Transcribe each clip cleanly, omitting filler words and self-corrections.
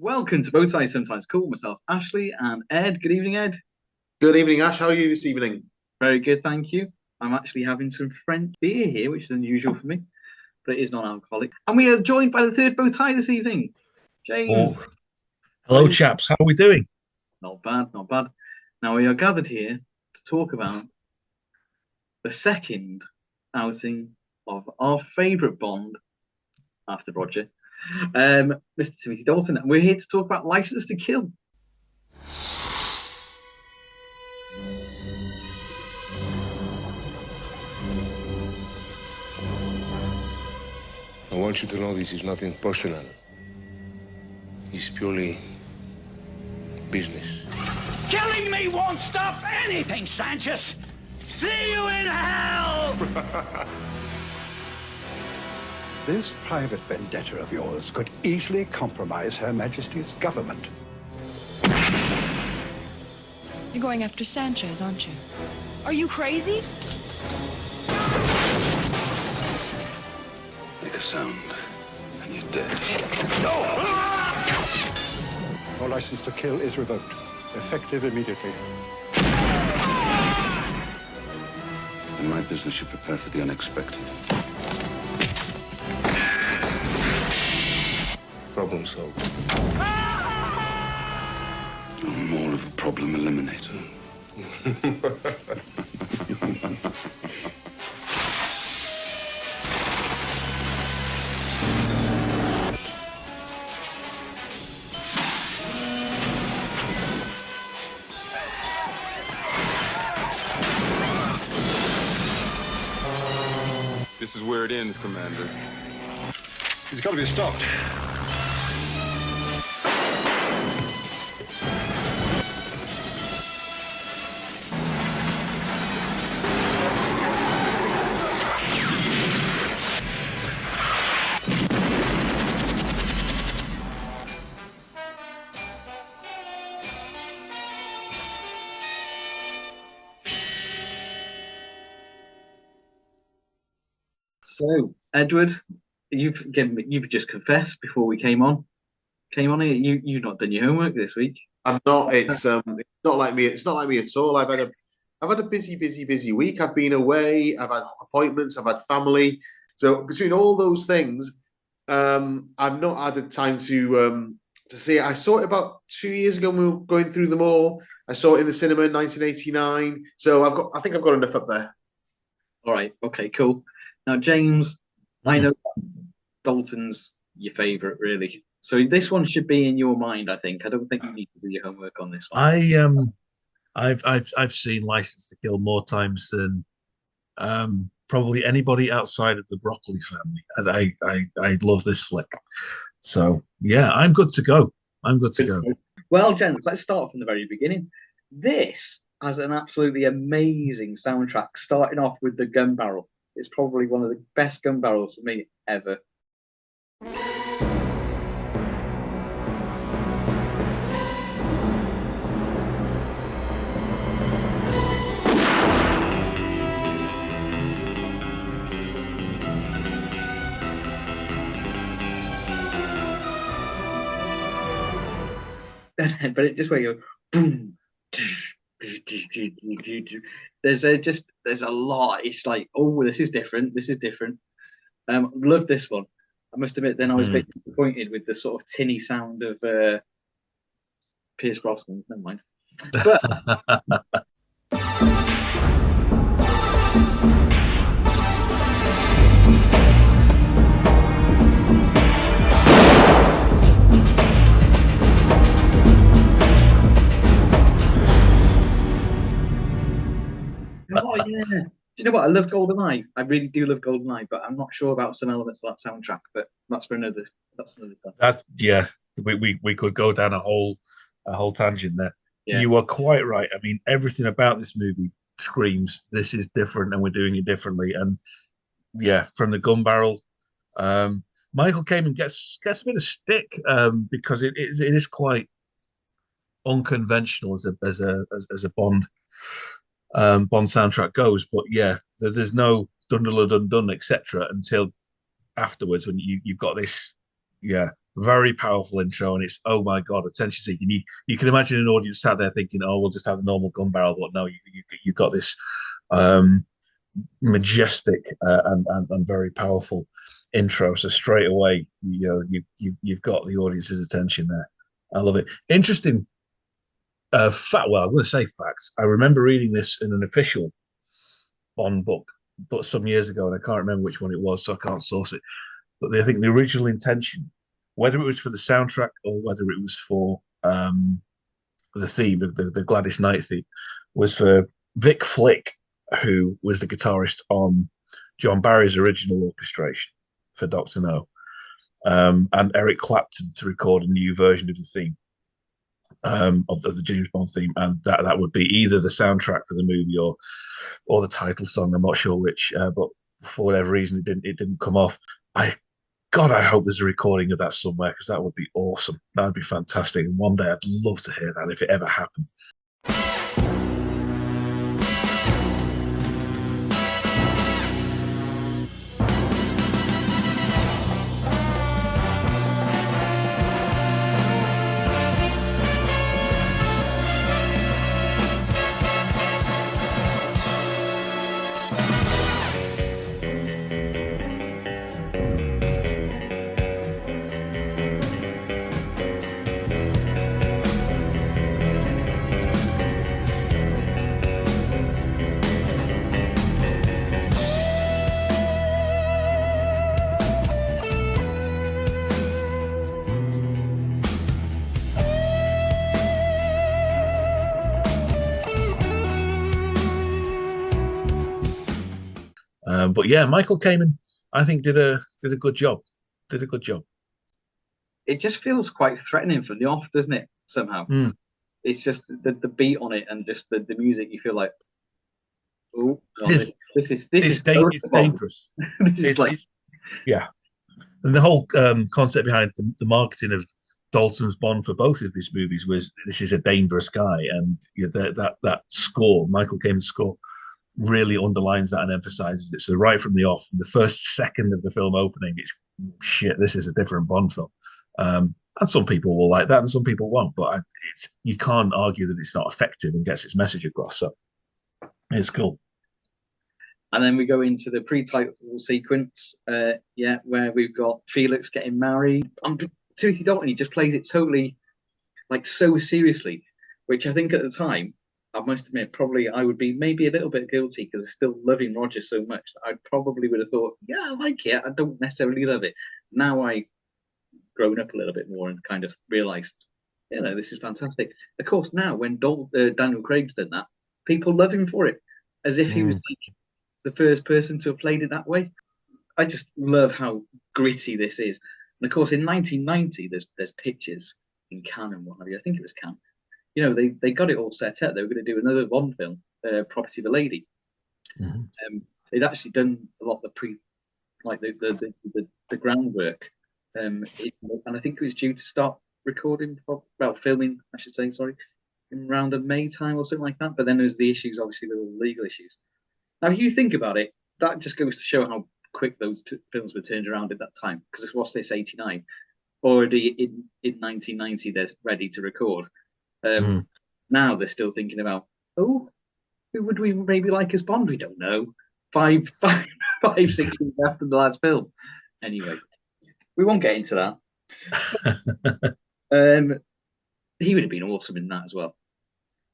Welcome to Bowtie Sometimes Cool. Myself, Ashley, and Ed. Good evening, Ed. Good evening, Ash. How are you this evening? Very good, thank you. I'm actually having some French beer here, which is unusual for me, but it is non-alcoholic. And we are joined by the third Bowtie this evening, James. Oh, hello, chaps. How are we doing? Not bad, not bad. Now we are gathered here to talk about the second outing of our favourite Bond after Roger, Mr. Timothy Dalton, and we're here to talk about License to Kill. I want you to know this is nothing personal. It's purely business. Killing me won't stop anything, Sanchez! See you in hell! This private vendetta of yours could easily compromise Her Majesty's government. You're going after Sanchez, aren't you? Are you crazy? Make a sound, and you're dead. Your license to kill is revoked, effective immediately. In my business, you prepare for the unexpected. Problem solved. I'm more of a problem eliminator. This is where it ends, Commander. He's got to be stopped. So, Edward, you've just confessed before we came on here. You've not done your homework this week. I'm not. It's not like me. It's not like me at all. I've had a busy week. I've been away. I've had appointments. I've had family. So between all those things, I've not had the time to see it. I saw it about 2 years ago when we were going through them all. I saw it in the cinema in 1989. So I think I've got enough up there. All right. Okay. Cool. Now, James, I know Dalton's your favourite, really. So this one should be in your mind, I think. I don't think you need to do your homework on this one. I've seen License to Kill more times than probably anybody outside of the Broccoli family. I love this flick. So yeah, I'm good to go. Well, gents, let's start from the very beginning. This has an absolutely amazing soundtrack, starting off with the gun barrel. It's probably one of the best gun barrels for me ever. But it just where you go boom. There's a lot. It's like, oh, this is different. Love this one. I must admit, then I was a bit disappointed with the sort of tinny sound of Pierce Brosnan. Never mind. But oh yeah. Do you know what? I love GoldenEye. I really do love GoldenEye, but I'm not sure about some elements of that soundtrack. But that's another time. We could go down a whole tangent there. Yeah. You are quite right. I mean, everything about this movie screams this is different, and we're doing it differently. And yeah, from the gun barrel, Michael Kamen gets a bit of stick because it is quite unconventional as a Bond soundtrack goes. But yeah, there's no dun dun dun dun etc. until afterwards when you've got this very powerful intro, and it's oh my god, attention seeking. You can imagine an audience sat there thinking, oh, we'll just have a normal gun barrel, but no, you've got this majestic and very powerful intro. So straight away, you've got the audience's attention there. I love it. Interesting fact. Well, I'm going to say facts. I remember reading this in an official Bond book, but some years ago, and I can't remember which one it was, so I can't source it. But I think the original intention, whether it was for the soundtrack or whether it was for the theme, the Gladys Knight theme, was for Vic Flick, who was the guitarist on John Barry's original orchestration for Dr. No, and Eric Clapton to record a new version of the theme of the James Bond theme, and that would be either the soundtrack for the movie or the title song. I'm not sure which, but for whatever reason, it didn't come off. I hope there's a recording of that somewhere, because that would be awesome. That would be fantastic. And one day I'd love to hear that if it ever happened. But yeah, Michael Kamen, I think, did a good job. Did a good job. It just feels quite threatening from the off, doesn't it? Somehow, it's just the beat on it and just the music. You feel like, oh, this is dangerous. Yeah, and the whole concept behind the marketing of Dalton's Bond for both of these movies was this is a dangerous guy, and that score, Michael Kamen's score, really underlines that and emphasizes it. So right from the off, the first second of the film opening, it's shit. This is a different Bond film, and some people will like that, and some people won't. But you can't argue that it's not effective and gets its message across. So it's cool. And then we go into the pre-title sequence, where we've got Felix getting married. Timothy Dalton, he just plays it totally, like, so seriously, which I think at the time, I must admit, probably I would be maybe a little bit guilty because I'm still loving Roger so much that I probably would have thought, yeah, I like it. I don't necessarily love it. Now I've grown up a little bit more and kind of realised, this is fantastic. Of course, now when Daniel Craig's done that, people love him for it, as if he was like the first person to have played it that way. I just love how gritty this is. And of course, in 1990, there's pictures in Cannes and what have you. I think it was Cannes. They got it all set up. They were going to do another Bond film, Property of a Lady. Mm-hmm. They'd actually done a lot of the groundwork, and I think it was due to start filming, I should say, in around the May time or something like that. But then there's the issues, obviously, the legal issues. Now, if you think about it, that just goes to show how quick those films were turned around at that time. Because it's what's this 89, already in 1990, they're ready to record. Now they're still thinking about, who would we maybe like as Bond? We don't know. 5, 6 years after the last film. Anyway, we won't get into that. He would have been awesome in that as well,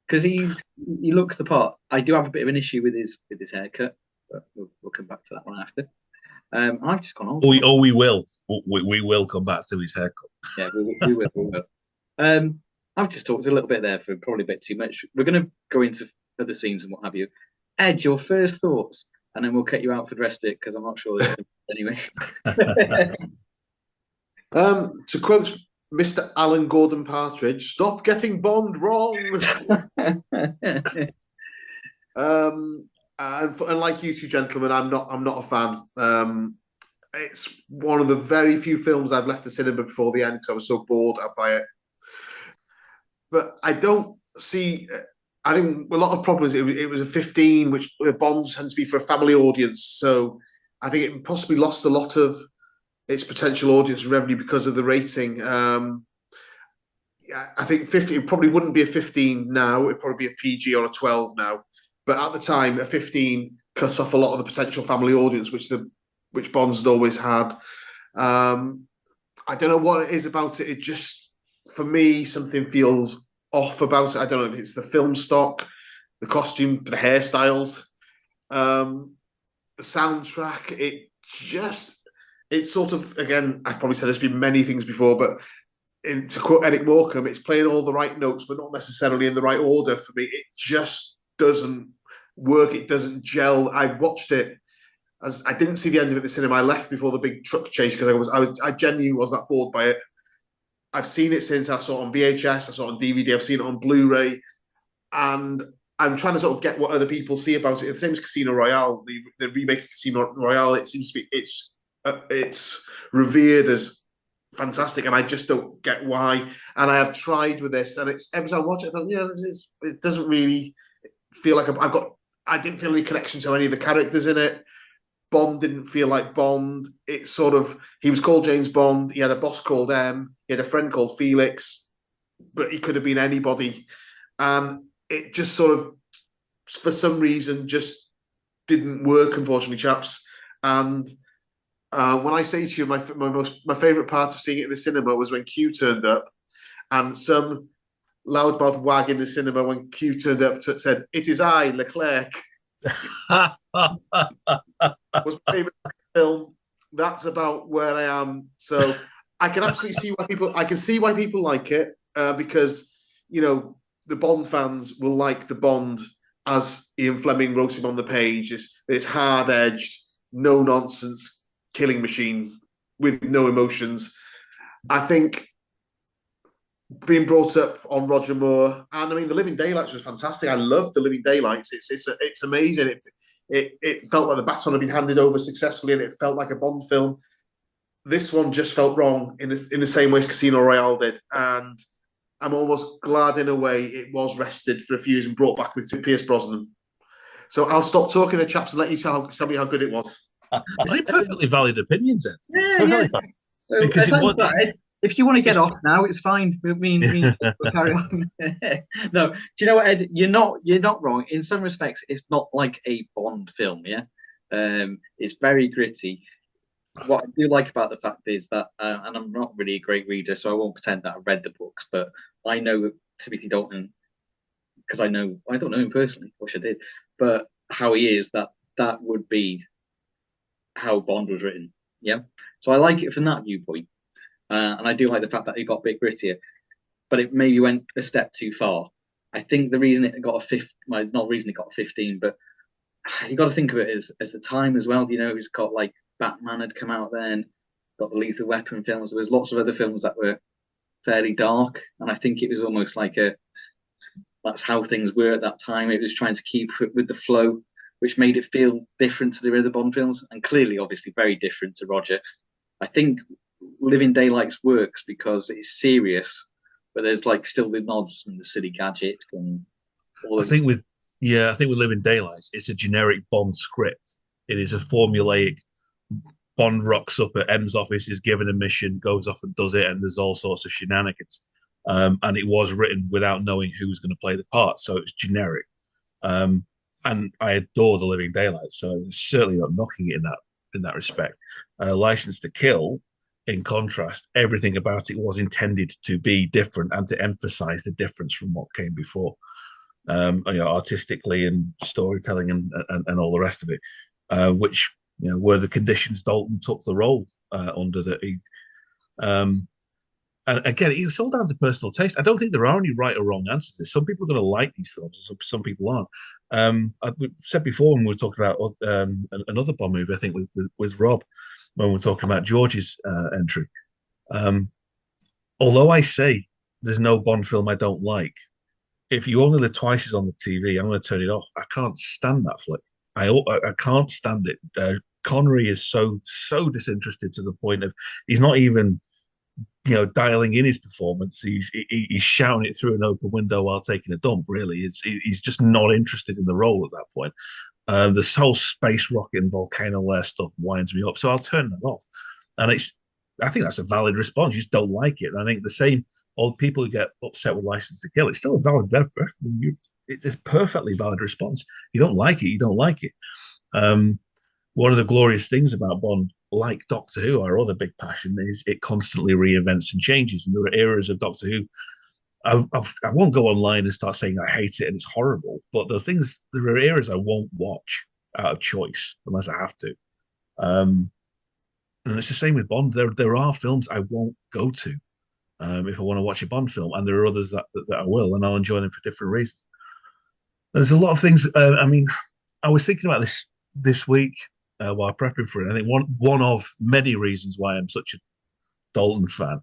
because he looks the part. I do have a bit of an issue with his haircut, but we'll come back to that one after. I've just gone on. We will. We will come back to his haircut. Yeah, we will. I've just talked a little bit there for probably a bit too much. We're going to go into other scenes and what have you. Ed, your first thoughts, and then we'll cut you out for the rest of it because I'm not sure. Anyway. To quote Mr. Alan Gordon Partridge, "Stop getting Bond wrong." And like you two gentlemen, I'm not a fan. It's one of the very few films I've left the cinema before the end because I was so bored by it. But I don't see. I think a lot of problems. It was a 15, which Bond tends to be for a family audience. So I think it possibly lost a lot of its potential audience revenue because of the rating. I think 50, it probably wouldn't be a 15 now. It'd probably be a PG or a 12 now. But at the time, a 15 cut off a lot of the potential family audience, which Bond's had always had. I don't know what it is about it. It just, for me, something feels off about it. I don't know if it's the film stock, the costume, the hairstyles, the soundtrack. It's sort of, again, I've probably said there's been many things before, but to quote Eric Morecambe, it's playing all the right notes, but not necessarily in the right order for me. It just doesn't work. It doesn't gel. I watched it as I didn't see the end of it in the cinema. I left before the big truck chase because I genuinely was that bored by it. I've seen it since. I saw it on VHS, I saw it on DVD, I've seen it on Blu-ray, and I'm trying to sort of get what other people see about it. The same as Casino Royale, the remake of Casino Royale. It seems to be it's revered as fantastic, and I just don't get why. And I have tried with this, and it's every time I watch it, I thought, yeah, it doesn't really feel like I didn't feel any connection to any of the characters in it. Bond didn't feel like Bond. It's sort of, he was called James Bond. He had a boss called M. He had a friend called Felix, but he could have been anybody. And it just sort of, for some reason, just didn't work, unfortunately, chaps. And when I say to you, my favourite part of seeing it in the cinema was when Q turned up, and some loudmouth wag in the cinema when Q turned up said, "It is I, Leclerc." Was my favourite film. That's about where I am. So I can absolutely see why people like it, because the Bond fans will like the Bond as Ian Fleming wrote him on the page. It's hard edged, no nonsense killing machine with no emotions. I think being brought up on Roger Moore, and I mean, The Living Daylights was fantastic. I loved The Living Daylights. It's amazing. It felt like the baton had been handed over successfully, and it felt like a Bond film. This one just felt wrong in the same way as Casino Royale did, and I'm almost glad in a way it was rested for a few years and brought back with Pierce Brosnan. So I'll stop talking, the chaps, and let you tell me how good it was. They're perfectly valid opinions, Ed. Yeah. So, because if you want to get off now, it's fine. We'll carry on. No, do you know what, Ed? You're not wrong. In some respects, it's not like a Bond film. Yeah, it's very gritty. What I do like about the fact is that, and I'm not really a great reader, so I won't pretend that I've read the books, but I know Timothy Dalton because I don't know him personally. Wish I did, but how he is, that would be how Bond was written. Yeah, so I like it from that viewpoint. And I do like the fact that it got a bit grittier, but it maybe went a step too far. I think the reason it got not the reason it got a 15, but you got to think of it as the time as well. It's got like Batman had come out then, got the Lethal Weapon films. There was lots of other films that were fairly dark, and I think it was almost like that's how things were at that time. It was trying to keep with the flow, which made it feel different to the other Bond films, and clearly, obviously, very different to Roger. I think Living Daylights works because it's serious, but there's like still the nods and the silly gadgets and all. I think with Living Daylights, it's a generic Bond script. It is a formulaic. Bond rocks up at M's office, is given a mission, goes off and does it, and there's all sorts of shenanigans. And it was written without knowing who was going to play the part, so it's generic. And I adore The Living Daylights, so it's certainly not knocking it in that respect. License to Kill, in contrast, everything about it was intended to be different and to emphasize the difference from what came before, artistically and storytelling and all the rest of it, which were the conditions Dalton took the role under. And again, it was all down to personal taste. I don't think there are any right or wrong answers to this. Some people are going to like these films, some people aren't. I said before when we were talking about another Bond movie, I think with Rob, when we were talking about George's entry. Although I say there's no Bond film I don't like, if You Only Live Twice is on the TV, I'm going to turn it off. I can't stand that flick. I can't stand it. Connery is so disinterested to the point of he's not even dialing in his performance. He's shouting it through an open window while taking a dump. Really, he's just not interested in the role at that point. This whole space rocket and volcano lair stuff winds me up, so I'll turn that off. And I think that's a valid response. You just don't like it. And I think the same, all the people who get upset with License to Kill, it's still a valid, it's a perfectly valid response. You don't like it, you don't like it. One of the glorious things about Bond, like Doctor Who, our other big passion, is it constantly reinvents and changes. And there are eras of Doctor Who. I won't go online and start saying I hate it and it's horrible, but there are eras I won't watch out of choice unless I have to. And it's the same with Bond. There are films I won't go to if I want to watch a Bond film, and there are others that I will, and I'll enjoy them for different reasons. There's a lot of things. I mean, I was thinking about this week while prepping for it. I think one of many reasons why I'm such a Dalton fan,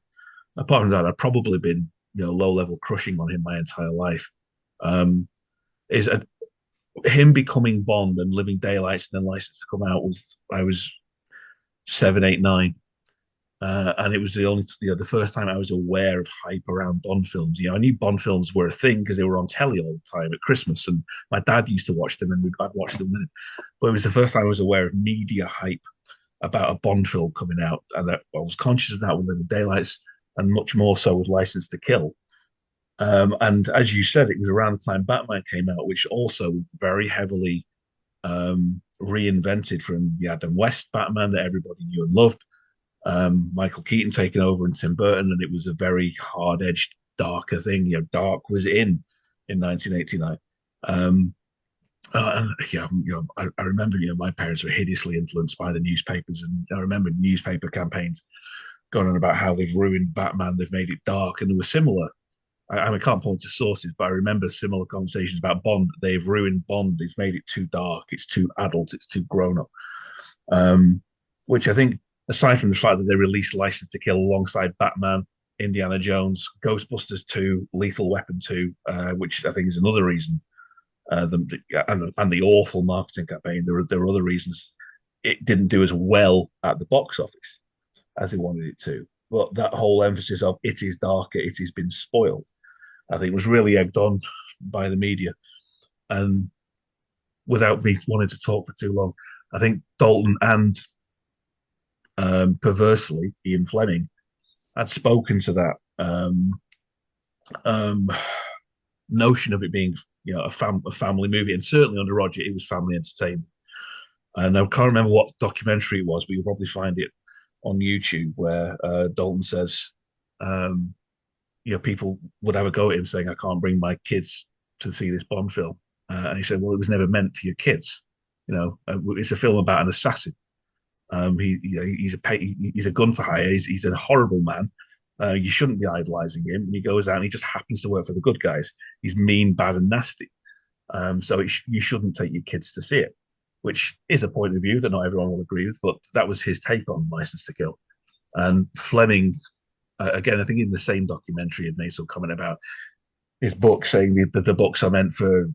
apart from that, I've probably been low level crushing on him my entire life. Is him becoming Bond and Living Daylights and then License to Come Out I was 7, 8, 9. And it was the first time I was aware of hype around Bond films. I knew Bond films were a thing because they were on telly all the time at Christmas, and my dad used to watch them, and I'd watch them with him. But it was the first time I was aware of media hype about a Bond film coming out, and I was conscious of that with Living Daylights, and much more so with License to Kill. And as you said, it was around the time Batman came out, which also very heavily reinvented from the Adam West Batman that everybody knew and loved. Michael Keaton taking over and Tim Burton, and it was a very hard-edged, darker thing. Dark was in 1989. And I remember, my parents were hideously influenced by the newspapers, and I remember newspaper campaigns going on about how they've ruined Batman, they've made it dark, and there were similar. I can't point to sources, but I remember similar conversations about Bond. They've ruined Bond. It's made it too dark. It's too adult. It's too grown up. Which I think, aside from the fact that they released License to Kill alongside Batman, Indiana Jones, Ghostbusters 2, Lethal Weapon 2, which I think is another reason, and the awful marketing campaign. There are other reasons it didn't do as well at the box office as they wanted it to. But that whole emphasis of it is darker, it has been spoiled, I think was really egged on by the media. And without me wanting to talk for too long, I think Dalton and perversely Ian Fleming had spoken to that notion of it being a family movie, and certainly under Roger it was family entertainment. And I can't remember what documentary it was, but you'll probably find it on YouTube where Dalton says people would have a go at him saying, I can't bring my kids to see this Bond film. And he said, well, it was never meant for your kids. It's a film about an assassin. He's a gun for hire. He's a horrible man. You shouldn't be idolizing him. And he goes out and he just happens to work for the good guys. He's mean, bad, and nasty. So you shouldn't take your kids to see it, which is a point of view that not everyone will agree with. But that was his take on License to Kill. And Fleming, again, I think in the same documentary, had made some comment about his book, saying that the books are meant for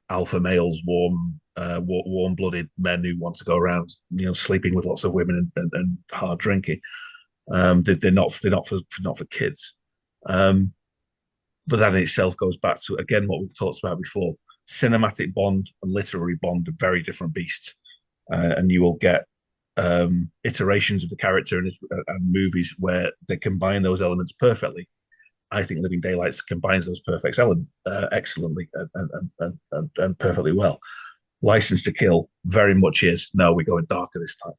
alpha males, warm-blooded men who want to go around, sleeping with lots of women and hard drinking. They're not for kids. But that in itself goes back to, again, what we've talked about before. Cinematic Bond and literary Bond are very different beasts, and you will get iterations of the character and movies where they combine those elements perfectly. I think Living Daylights combines those perfect elements excellently and perfectly well. License to Kill very much is, no, we're going darker this time.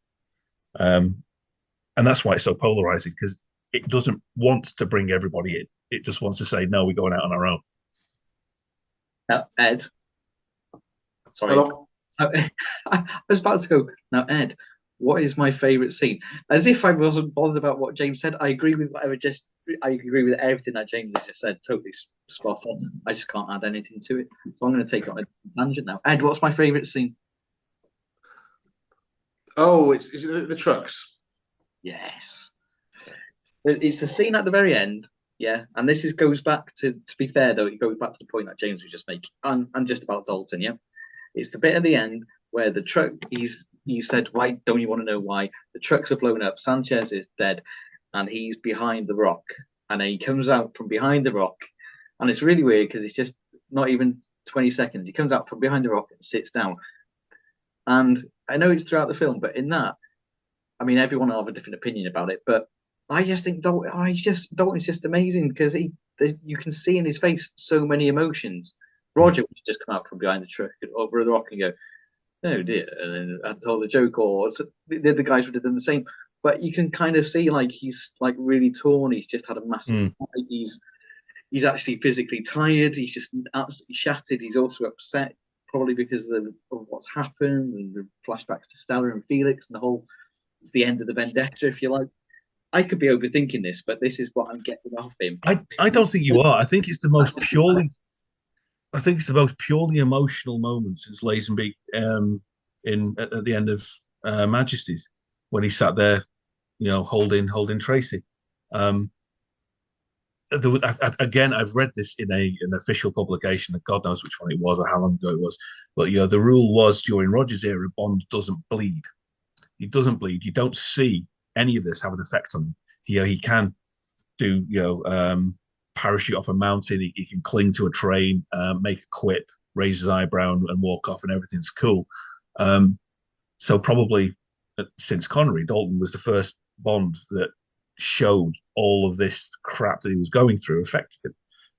And that's why it's so polarizing, because it doesn't want to bring everybody in. It just wants to say, no, we're going out on our own. Now, Ed. Sorry. Hello. I was about to go. Now, Ed, what is my favourite scene? As if I wasn't bothered about what James said. I agree with I agree with everything that James has just said. Totally spot on. I just can't add anything to it. So I'm going to take on a tangent now. Ed, what's my favourite scene? Oh, is it the trucks? Yes. It's the scene at the very end. Yeah, and this goes back to be fair though, it goes back to the point that James was just making, and just about Dalton. Yeah, it's the bit at the end where the truck. He said, "Why don't you want to know why the trucks are blown up? Sanchez is dead, and he's behind the rock." And then he comes out from behind the rock, and it's really weird because it's just not even 20 seconds. He comes out from behind the rock and sits down. And I know it's throughout the film, but in that, I mean, everyone will have a different opinion about it, but I just think Dalton's just amazing because you can see in his face so many emotions. Roger would just come out from behind the truck over the rock and go, "Oh dear," and then I told a joke, or the guys would have done the same. But you can kind of see like he's like really torn. He's just had a massive fight. He's actually physically tired. He's just absolutely shattered. He's also upset, probably because of what's happened and the flashbacks to Stella and Felix and the whole. It's the end of the vendetta, if you like. I could be overthinking this, but this is what I'm getting off him. I don't think you are. I think it's the most purely. I think it's the most purely emotional moment since Lazenby at the end of Majesties when he sat there, holding Tracy. Again, I've read this in an official publication, and God knows which one it was or how long ago it was. But the rule was during Roger's era, Bond doesn't bleed. He doesn't bleed. You don't see any of this have an effect on him. He can do parachute off a mountain. He can cling to a train, make a quip, raise his eyebrow, and walk off, and everything's cool. So probably since Connery, Dalton was the first Bond that showed all of this crap that he was going through affected him.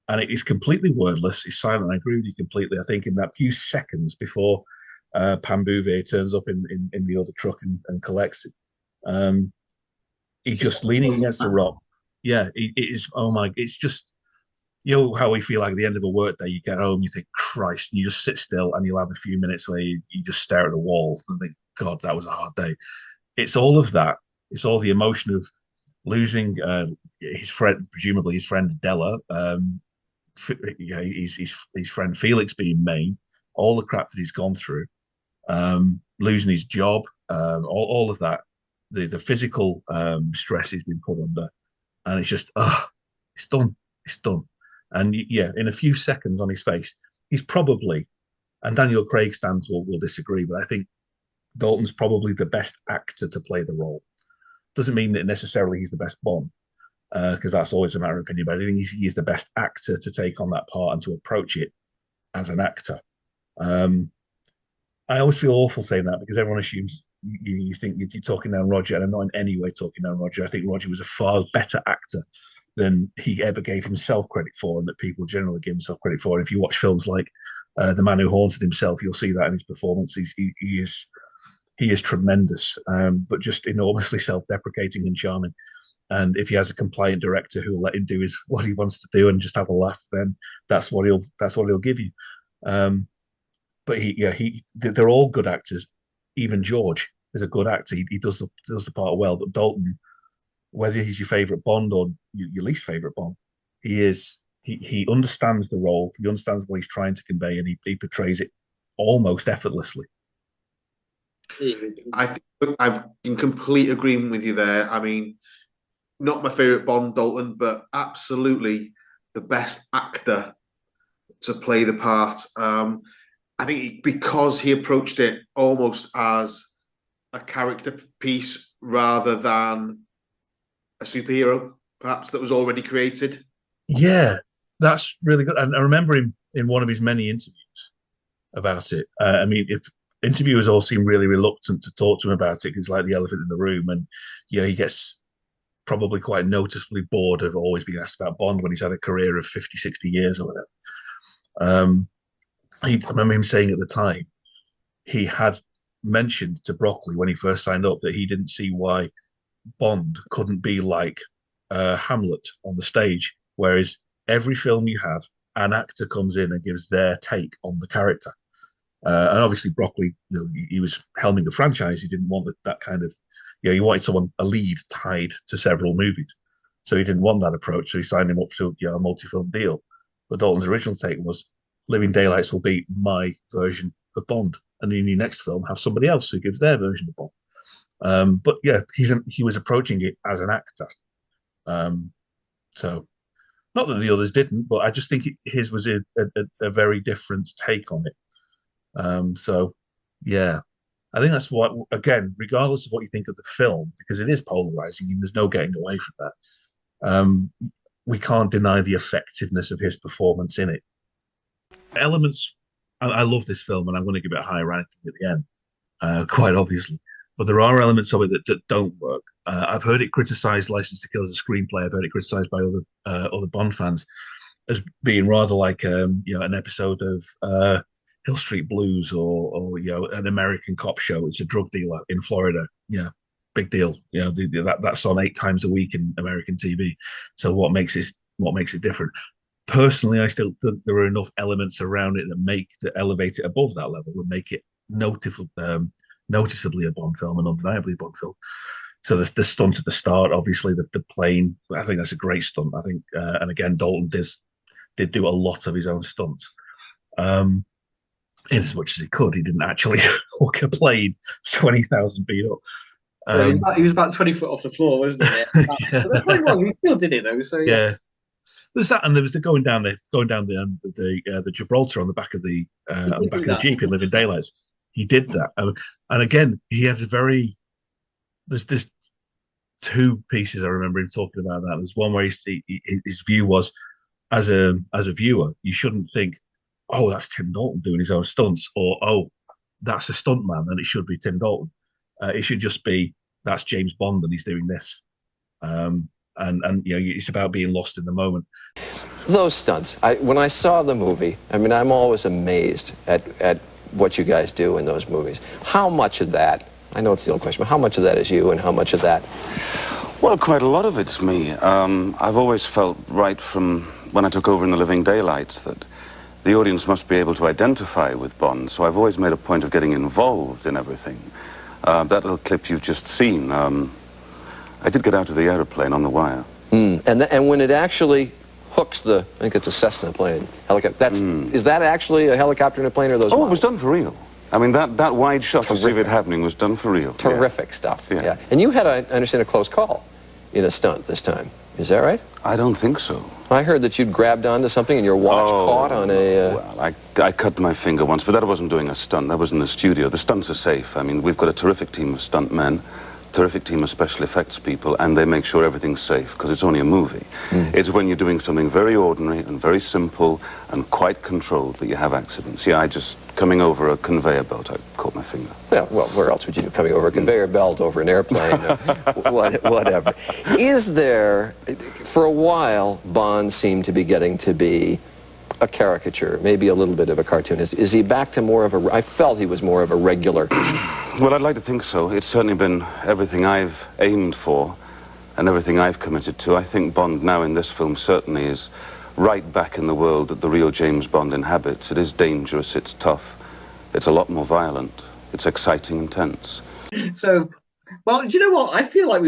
And it is completely wordless. He's silent. I agree with you completely. I think in that few seconds before Pam Bouvier turns up in the other truck and collects it, he's just leaning against a rock. Yeah, it is. Oh my! It's just how we feel like at the end of a work day. You get home, you think, Christ, and you just sit still, and you'll have a few minutes where you just stare at the wall and think, God, that was a hard day. It's all of that. It's all the emotion of losing his friend, presumably his friend Della, his friend Felix being Maine, all the crap that he's gone through, losing his job, all of that, the physical stress he's been put under, and it's just, it's done. And in a few seconds on his face, he's probably, and Daniel Craig stands will disagree, but I think Dalton's probably the best actor to play the role. Doesn't mean that necessarily he's the best Bond, because that's always a matter of opinion, but I think he's the best actor to take on that part and to approach it as an actor. I always feel awful saying that because everyone assumes you think you're talking down Roger, and I'm not in any way talking down Roger. I think Roger was a far better actor than he ever gave himself credit for, and that people generally give himself credit for. And if you watch films like The Man Who Haunted Himself, you'll see that in his performance. He is tremendous, but just enormously self-deprecating and charming. And if he has a compliant director who will let him do what he wants to do and just have a laugh, then that's what he'll give you. But they're all good actors. Even George is a good actor. He does the part well. But Dalton, whether he's your favorite Bond or your least favorite Bond, he understands the role. He understands what he's trying to convey, and he portrays it almost effortlessly. I think I'm in complete agreement with you there. I mean, not my favorite Bond, Dalton, but absolutely the best actor to play the part. I think because he approached it almost as a character piece rather than a superhero, perhaps, that was already created. Yeah, that's really good. And I remember him in one of his many interviews about it. I mean, if interviewers all seem really reluctant to talk to him about it because it's like the elephant in the room, and he gets probably quite noticeably bored of always being asked about Bond when he's had a career of 50, 60 years or whatever. I remember him saying at the time he had mentioned to Broccoli when he first signed up that he didn't see why Bond couldn't be like Hamlet on the stage, whereas every film you have, an actor comes in and gives their take on the character. And obviously Broccoli, he was helming the franchise. He didn't want that kind of, he wanted a lead tied to several movies. So he didn't want that approach. So he signed him up to a multi-film deal. But Dalton's original take was Living Daylights will be my version of Bond. And in your next film, have somebody else who gives their version of Bond. But yeah, he was approaching it as an actor. So not that the others didn't, but I just think his was a very different take on it. So yeah, I think that's what, again, regardless of what you think of the film, because it is polarizing and there's no getting away from that, we can't deny the effectiveness of his performance in it. Elements, I love this film, and I'm going to give it a high ranking at the end, quite obviously. but there are elements of it that don't work. I've heard it criticised, License to Kill as a screenplay. I've heard it criticised by other Bond fans as being rather like an episode of Hill Street Blues or an American cop show. It's a drug dealer in Florida. Big deal. That's on 8 times a week in American TV. So what makes it different? Personally, I still think there are enough elements around it that elevate it above that level and make it noticeably a Bond film and undeniably a Bond film. So the stunt at the start, obviously the plane, I think that's a great stunt. I think, and again, Dalton did do a lot of his own stunts. In as much as he could, he didn't actually hook a plane 20,000 feet up. He was about 20 foot off the floor, wasn't he? Yeah. But the point was, he still did it though. So yeah. There's that, and there was the going down the Gibraltar on the back of the Jeep in Living Daylights. He did that, and again, he has there's 2 pieces I remember him talking about that. There's one where his view was, as a viewer, you shouldn't think, oh, that's Tim Dalton doing his own stunts, or oh, that's a stuntman and it should be Tim Dalton. It should just be, that's James Bond and he's doing this. And it's about being lost in the moment. Those stunts, when I saw the movie, I mean, I'm always amazed at what you guys do in those movies. How much of that, I know it's the old question, but how much of that is you and how much of that? Well, quite a lot of it's me. I've always felt right from when I took over in the Living Daylights that the audience must be able to identify with Bond, so I've always made a point of getting involved in everything. That little clip you've just seen, I did get out of the aeroplane on the wire. And when it actually hooks I think it's a Cessna plane, helicopter, is that actually a helicopter and a plane, or those models? It was done for real. I mean, that wide shot to see it happening was done for real. Terrific stuff, yeah. And you had, I understand, a close call in a stunt this time. Is that right? I don't think so. I heard that you'd grabbed onto something and your watch caught on a... Well, I cut my finger once, but that wasn't doing a stunt. That was in the studio. The stunts are safe. I mean, we've got a terrific team of stuntmen, terrific team of special effects people, and they make sure everything's safe, because it's only a movie. It's when you're doing something very ordinary and very simple and quite controlled that you have accidents. Yeah, I just, coming over a conveyor belt, I caught my finger. Yeah, well, where else would you do? Coming over a conveyor belt, over an airplane, whatever. Is there, for a while, Bond seemed to be getting to be a caricature, maybe a little bit of a cartoonist. Is he back to more of a, I felt he was more of a regular. Well, I'd like to think so. It's certainly been everything I've aimed for and everything I've committed to. I think Bond now in this film certainly is right back in the world that the real James Bond inhabits. It is dangerous, it's tough, it's a lot more violent, it's exciting and tense. So, well, do you know what? I feel like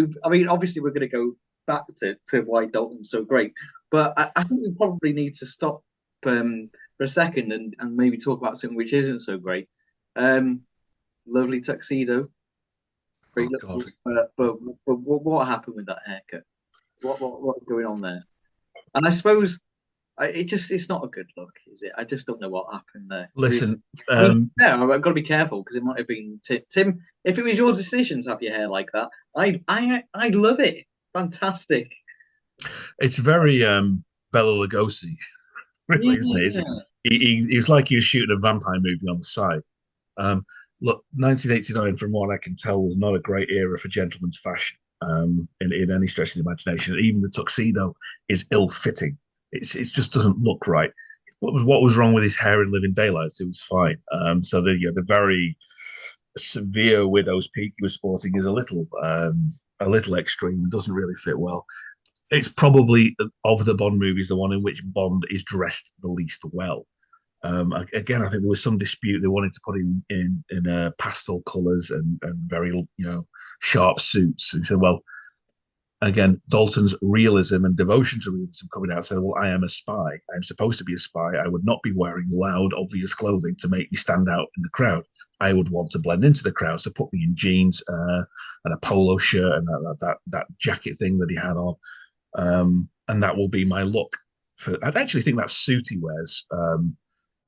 obviously we're going to go back to why Dalton's so great, but I think we probably need to stop for a second and maybe talk about something which isn't so great. Lovely tuxedo. Great look, but what happened with that haircut? What's going on there? And I suppose it's not a good look, is it? I just don't know what happened there. Listen, no, I've got to be careful because it might have been Tim. If it was your decision to have your hair like that, I love it. Fantastic. It's very Bela Lugosi, really, isn't it? He was like he was shooting a vampire movie on the side. Look, 1989, from what I can tell, was not a great era for gentleman's fashion in any stretch of the imagination. Even the tuxedo is ill-fitting. It just doesn't look right. What was wrong with his hair in Living Daylights? It was fine. So the very severe widow's peak he was sporting is a little extreme and doesn't really fit well. It's probably, of the Bond movies, the one in which Bond is dressed the least well. Again, I think there was some dispute. They wanted to put him in pastel colours and very sharp suits. And he said, well, again, Dalton's realism and devotion to realism coming out said, well, I am a spy. I'm supposed to be a spy. I would not be wearing loud, obvious clothing to make me stand out in the crowd. I would want to blend into the crowd. So put me in jeans and a polo shirt and that jacket thing that he had on. And that will be my look. I actually think that suit he wears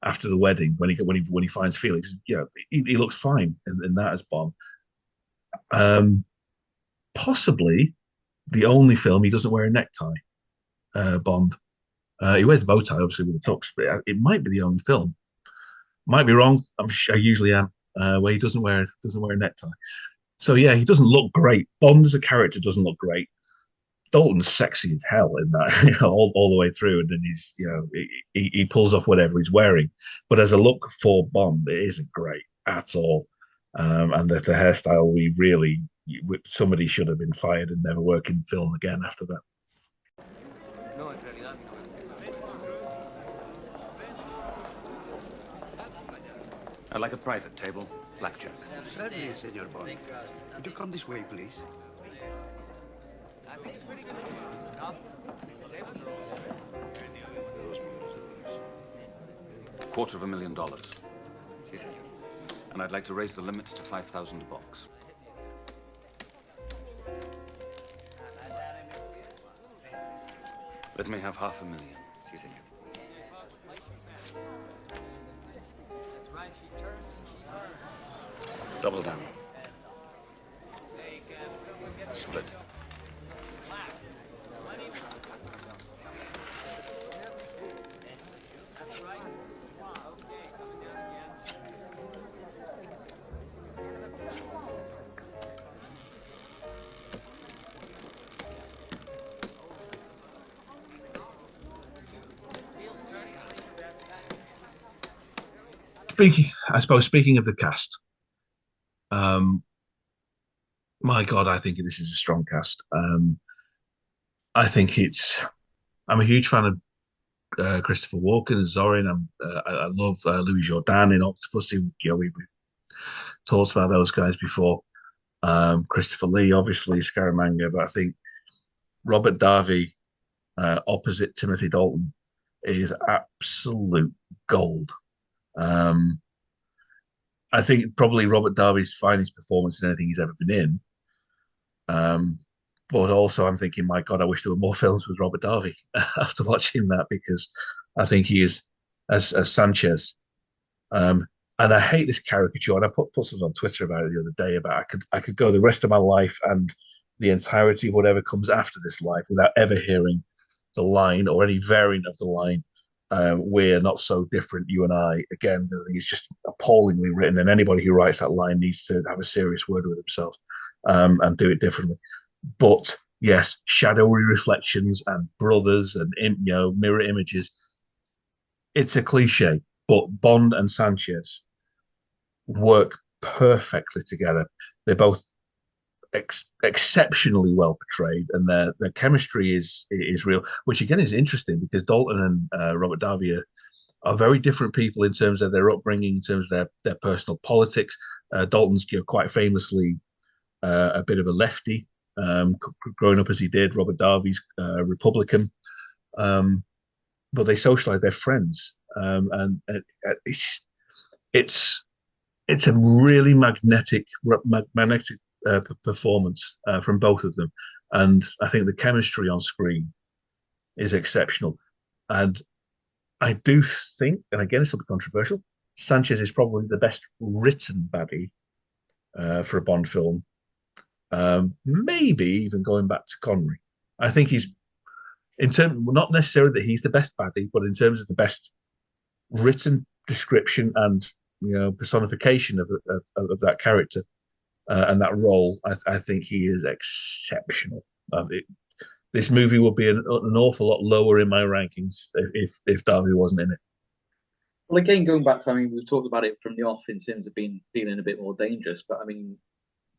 after the wedding, when he finds Felix, he looks fine in that as Bond. Possibly the only film he doesn't wear a necktie. Bond. He wears the bow tie, obviously, with the tux, but it might be the only film. Might be wrong. I usually am. Where he doesn't wear a necktie. So yeah, he doesn't look great. Bond as a character doesn't look great. Dalton's sexy as hell in that, all the way through, and then he's, he pulls off whatever he's wearing. But as a look for Bond, it isn't great at all. And the hairstyle, somebody should have been fired and never work in film again after that. I'd like a private table, blackjack. Certainly, Senor Bond. Would you come this way, please? $250,000. And I'd like to raise the limits to 5,000 a box. Let me have $500,000. Double down. Split. Speaking of the cast, my God, I think this is a strong cast. I think I'm a huge fan of Christopher Walken as Zorin. I love Louis Jourdan in Octopus. We've talked about those guys before. Christopher Lee, obviously, Scaramanga, but I think Robert Davi opposite Timothy Dalton is absolute gold. I think probably Robert Davi's finest performance in anything he's ever been in. But also I'm thinking, my God, I wish there were more films with Robert Davi after watching that, because I think he is as Sanchez. And I hate this caricature, and I put something on Twitter about it the other day about I could go the rest of my life and the entirety of whatever comes after this life without ever hearing the line or any variant of the line. We're not so different, you and I. Again, it's just appallingly written, and anybody who writes that line needs to have a serious word with themselves and do it differently. But yes, shadowy reflections and brothers and mirror images. It's a cliche, but Bond and Sanchez work perfectly together. They're both exceptionally well portrayed, and their chemistry is real, which again is interesting because Dalton and Robert Davi are very different people in terms of their upbringing, in terms of their personal politics. Dalton's quite famously a bit of a lefty, growing up as he did. Robert Davi's Republican, but they socialize, their friends, and it's a really magnetic performance from both of them, and I think the chemistry on screen is exceptional. And I do think, and again, this will be controversial, Sanchez is probably the best written baddie for a Bond film. Maybe even going back to Connery. I think he's, not necessarily that he's the best baddie, but in terms of the best written description and personification of that character and that role, I think he is exceptional. This movie would be an awful lot lower in my rankings if Davi wasn't in it. Well, again, going back to, we talked about it from the off in terms of feeling a bit more dangerous, but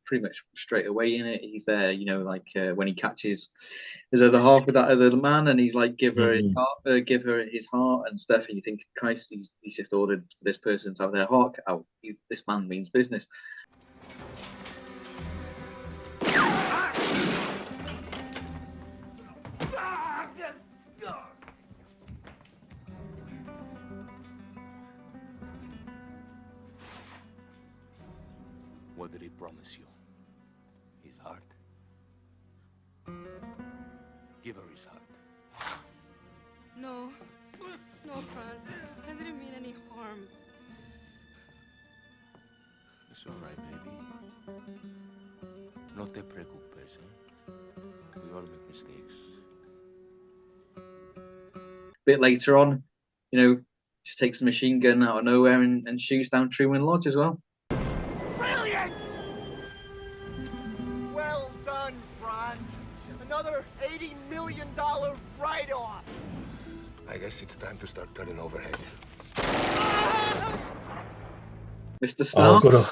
pretty much straight away in it, he's there, when he catches his other half with that other man, and he's like, give her his heart and stuff, and you think, Christ, he's just ordered this person to have their heart cut out. This man means business. What did he promise you? His heart? Give her his heart. No, Franz. I didn't mean any harm. It's all right, baby. No te preocupes, eh? We all make mistakes. A bit later on, just takes a machine gun out of nowhere and shoots down Truman Lodge as well. Brilliant! Bonds. Another $80 million write-off. I guess it's time to start cutting overhead. Mr. Stark. Oh, good.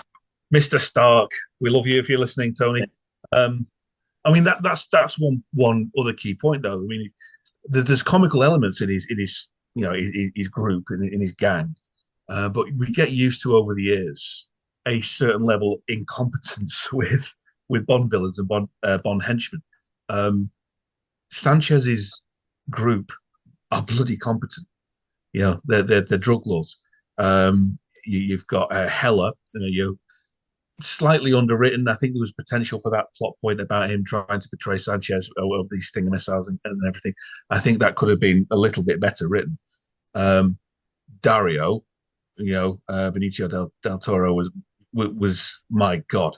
Mr. Stark. We love you if you're listening, Tony. I mean that's one other key point though. I mean, there's comical elements in his his group in his gang, but we get used to over the years a certain level of incompetence with Bond villains and Bond henchmen. Sanchez's group are bloody competent. You know, they're drug lords. You've got Heller, slightly underwritten. I think there was potential for that plot point about him trying to portray Sanchez of these Stinger missiles and everything. I think that could have been a little bit better written. Dario, Benicio del Toro was my God.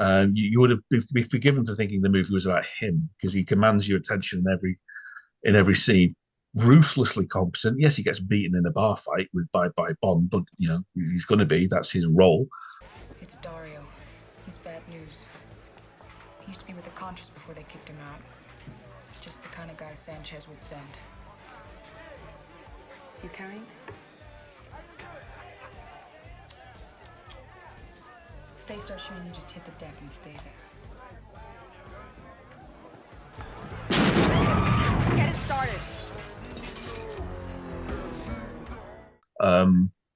You would have been forgiven for thinking the movie was about him because he commands your attention in every scene. Ruthlessly competent. Yes, he gets beaten in a bar fight by Bond, but he's going to be. That's his role. It's Dario. He's bad news. He used to be with the Contras before they kicked him out. Just the kind of guy Sanchez would send. You carrying? If they start shooting, you just hit the deck and stay there. Get it started.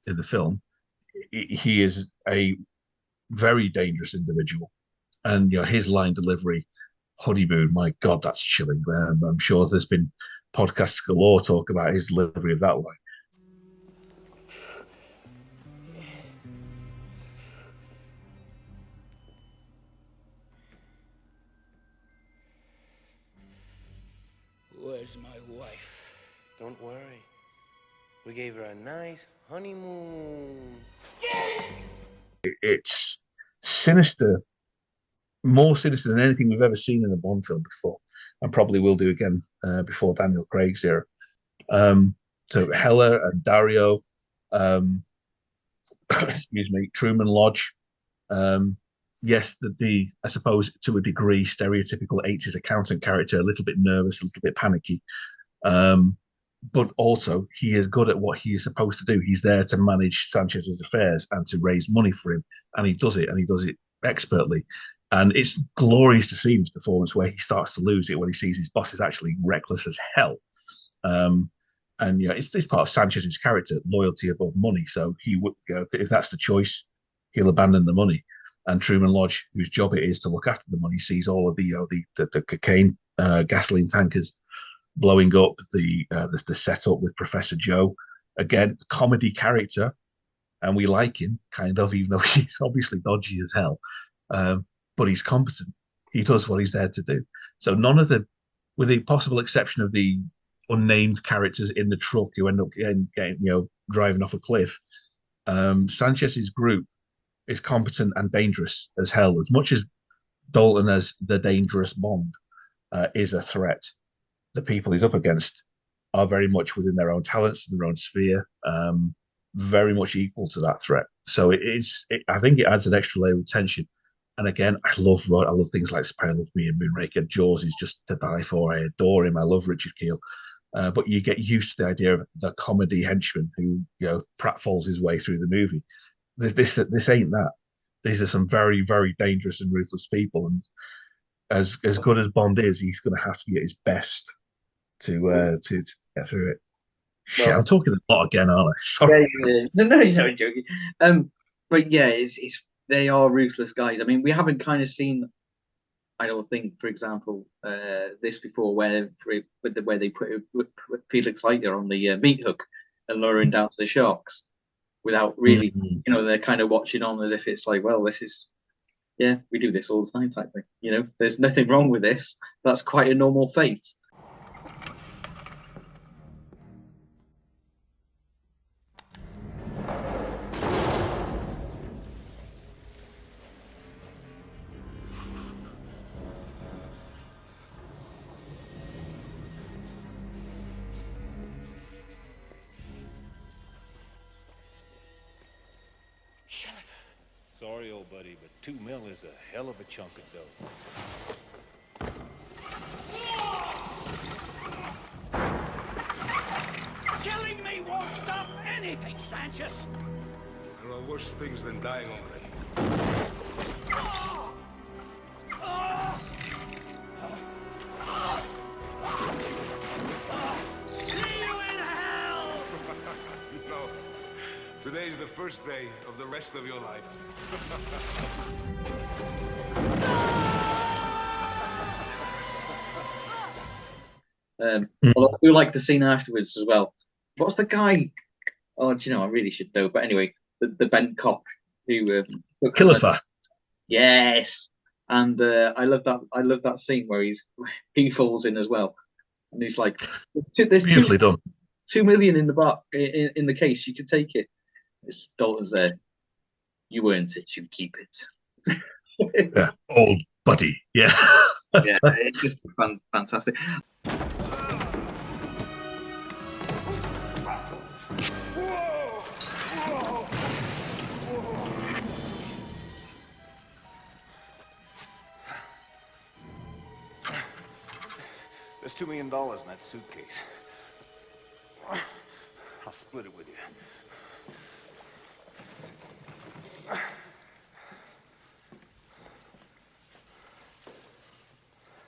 In the film, he is a very dangerous individual, and his line delivery, honeymoon, my God, that's chilling. I'm sure there's been podcasts galore talk about his delivery of that line. Where's my wife? Don't worry. We gave her a nice honeymoon. It's sinister, more sinister than anything we've ever seen in a Bond film before, and probably will do again before Daniel Craig's era. So Heller and Dario, excuse me, Truman Lodge. Yes, I suppose to a degree, stereotypical 80s accountant character, a little bit nervous, a little bit panicky. But also, he is good at what he is supposed to do. He's there to manage Sanchez's affairs and to raise money for him, and he does it expertly. And it's glorious to see his performance where he starts to lose it when he sees his boss is actually reckless as hell. And it's part of Sanchez's character, loyalty above money. So he would, if that's the choice, he'll abandon the money. And Truman Lodge, whose job it is to look after the money, sees all of the cocaine, gasoline tankers blowing up, the setup with Professor Joe. Again, comedy character, and we like him, kind of, even though he's obviously dodgy as hell. But he's competent. He does what he's there to do. So none of with the possible exception of the unnamed characters in the truck who end up getting driving off a cliff, Sanchez's group is competent and dangerous as hell. As much as Dalton as the dangerous Bond is a threat, the people he's up against are very much within their own talents and their own sphere, very much equal to that threat. So I think it adds an extra layer of tension. And again, I love things like Spy Love Me and Moonraker. Jaws is just to die for. I adore him. I love Richard Keel. But you get used to the idea of the comedy henchman who pratfalls his way through the movie. This ain't that. These are some very, very dangerous and ruthless people. And as good as Bond is, he's going to have to be at his best to get through it. Shit, I'm talking a lot again, aren't I? Sorry. Yeah. No, you're not joking. But yeah, they are ruthless guys. I mean, we haven't kind of seen, I don't think, for example, this before, where they put Felix Leiter on the meat hook and lure him down to the sharks without really, they're kind of watching on as if it's like, well, this is, we do this all the time type thing. There's nothing wrong with this. That's quite a normal fate. Sorry, old buddy, but $2 million is a hell of a chunk of dough. Sanchez. There are worse things than dying, hombre. See you in hell! No. Today is the first day of the rest of your life. Although I do like the scene afterwards as well. What's the guy? Oh, do you know? I really should know. But anyway, the bent cop who Kilifa. Yes, and I love that. I love that scene where he falls in as well, and he's like, "There's Beautifully done. 2 million in the bar in the case. You can take it." It's Dalton's there. You earned it. You keep it. Yeah, old buddy. Yeah. Yeah, it's just fantastic. There's $2 million in that suitcase. I'll split it with you.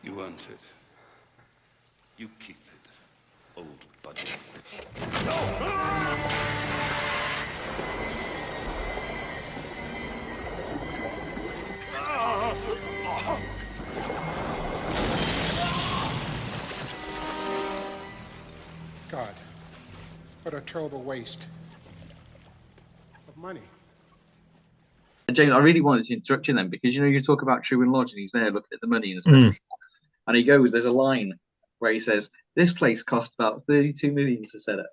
You earned it. You keep it, old buddy. God, what a terrible waste of money. And James, I really wanted to interrupt you then because you talk about Truman Lodge and he's there looking at the money and stuff. And he goes, there's a line where he says, "This place cost about 32 million to set up."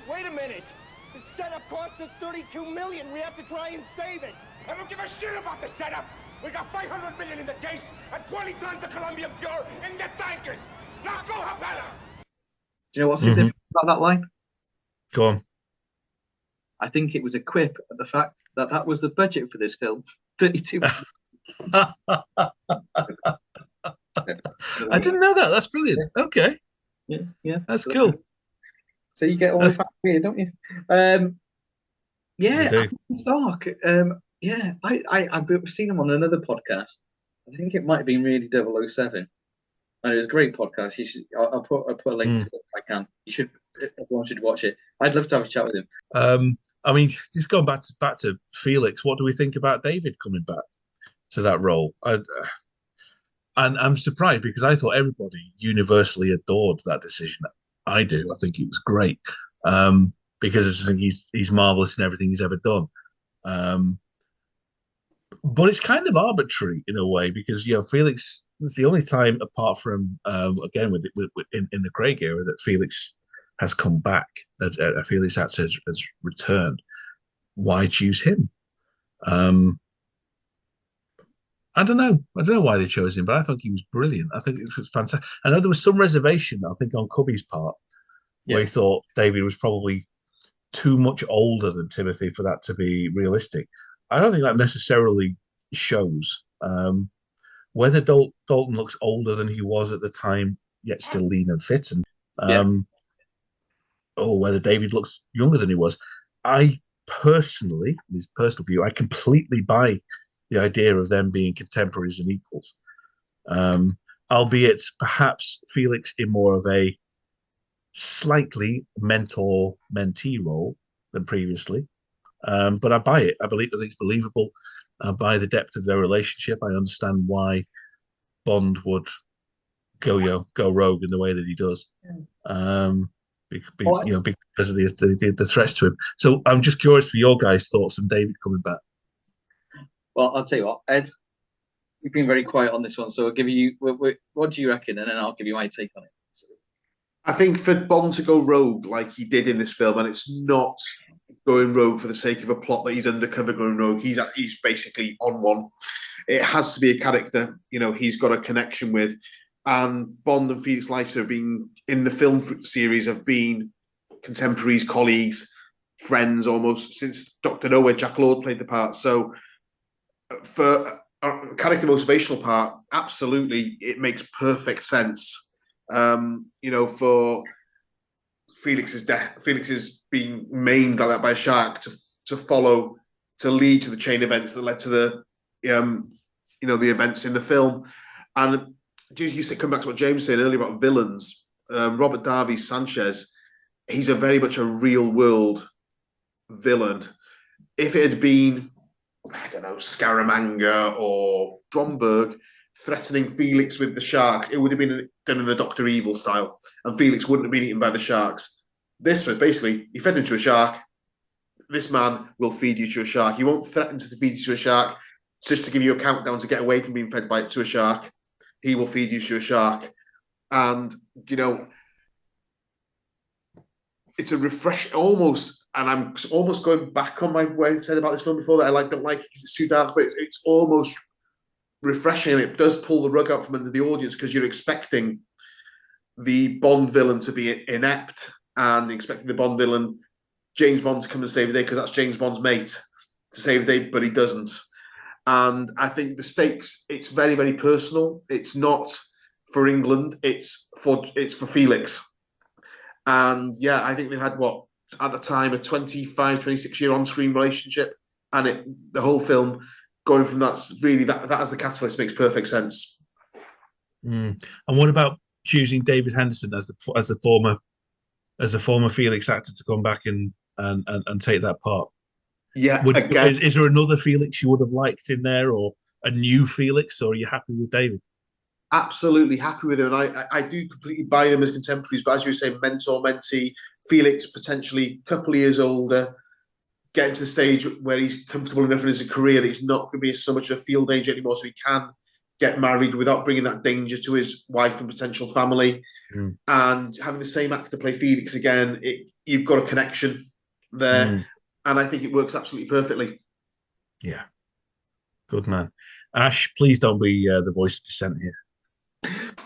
Wait a minute! The setup cost us 32 million. We have to try and save it. I don't give a shit about the setup. We got 500 million in the case and 20 tons of Colombian pure in the tankers. Now go, Havana! Do you know what's significant about that line? Go on. I think it was a quip at the fact that that was the budget for this film. 32 million. I didn't know that. That's brilliant. Okay. Yeah. That's cool. So you get all this back here, don't you? Yeah, Alan Stark. Yeah, I've seen him on another podcast. I think it might have been really 007. And it was a great podcast. You should. I'll put a link to it if I can. You should. Everyone should watch it. I'd love to have a chat with him. I mean, just going back to Felix, what do we think about David coming back to that role? And I'm surprised because I thought everybody universally adored that decision. I do. I think it was great because I think he's marvelous in everything he's ever done. But it's kind of arbitrary in a way because Felix. It's the only time, apart from again in the Craig era, that Felix has come back. Felix has returned. Why choose him? I don't know. I don't know why they chose him, but I think he was brilliant. I think it was fantastic. I know there was some reservation, I think, on Cubby's part, where he thought David was probably too much older than Timothy for that to be realistic. I don't think that necessarily shows. Whether Dalton looks older than he was at the time, yet still lean and fit, and or whether David looks younger than he was. I personally, his personal view, I completely buy the idea of them being contemporaries and equals, albeit perhaps Felix in more of a slightly mentor-mentee role than previously. But I buy it. I think it's believable. I buy the depth of their relationship. I understand why Bond would go rogue in the way that he does, because of the threats to him. So I'm just curious for your guys' thoughts on David coming back. Well, I'll tell you what, Ed, you've been very quiet on this one, so I'll give you. What do you reckon, and then I'll give you my take on it. So. I think for Bond to go rogue like he did in this film, and it's not going rogue for the sake of a plot that he's undercover going rogue. He's basically on one. It has to be a character, he's got a connection with. And Bond and Felix Leiter have been in the film series, have been contemporaries, colleagues, friends almost since Dr. No, where Jack Lord played the part. So for a character motivational part, absolutely, it makes perfect sense. For Felix's death. Felix is being maimed like that by a shark to lead to the chain events that led to the the events in the film. And you said, come back to what James said earlier about villains. Robert Davi's Sanchez, he's a very much a real world villain. If it had been, I don't know, Scaramanga or Stromberg threatening Felix with the sharks, it would have been done in the Dr. Evil style, and Felix wouldn't have been eaten by the sharks. This was basically, he fed him to a shark. This man will feed you to a shark. He won't threaten to feed you to a shark just to give you a countdown to get away from being fed to a shark. He will feed you to a shark. And, it's a refresh, almost, and I'm almost going back on my way I said about this film before that I don't like it because it's too dark, but it's almost refreshing, and it does pull the rug out from under the audience because you're expecting the Bond villain to be inept and expecting the Bond villain, James Bond, to come and save the day because that's James Bond's mate to save the day, but he doesn't. And I think the stakes, it's very, very personal. It's not for England, it's for Felix. And yeah, I think they had at the time, a 25, 26-year on-screen relationship, and the whole film going from that's really that as the catalyst makes perfect sense. And what about choosing David Henderson as the former Felix actor to come back and take that part? Yeah, is there another Felix you would have liked in there, or a new Felix, or are you happy with David? Absolutely happy with him, and I do completely buy them as contemporaries. But as you say, mentor, mentee, Felix potentially a couple of years older, getting to the stage where he's comfortable enough in his career that he's not going to be so much of a field agent anymore, so he can get married without bringing that danger to his wife and potential family. And having the same actor play Felix again, you've got a connection there, and I think it works absolutely perfectly. Yeah, good man. Ash, please don't be the voice of dissent here.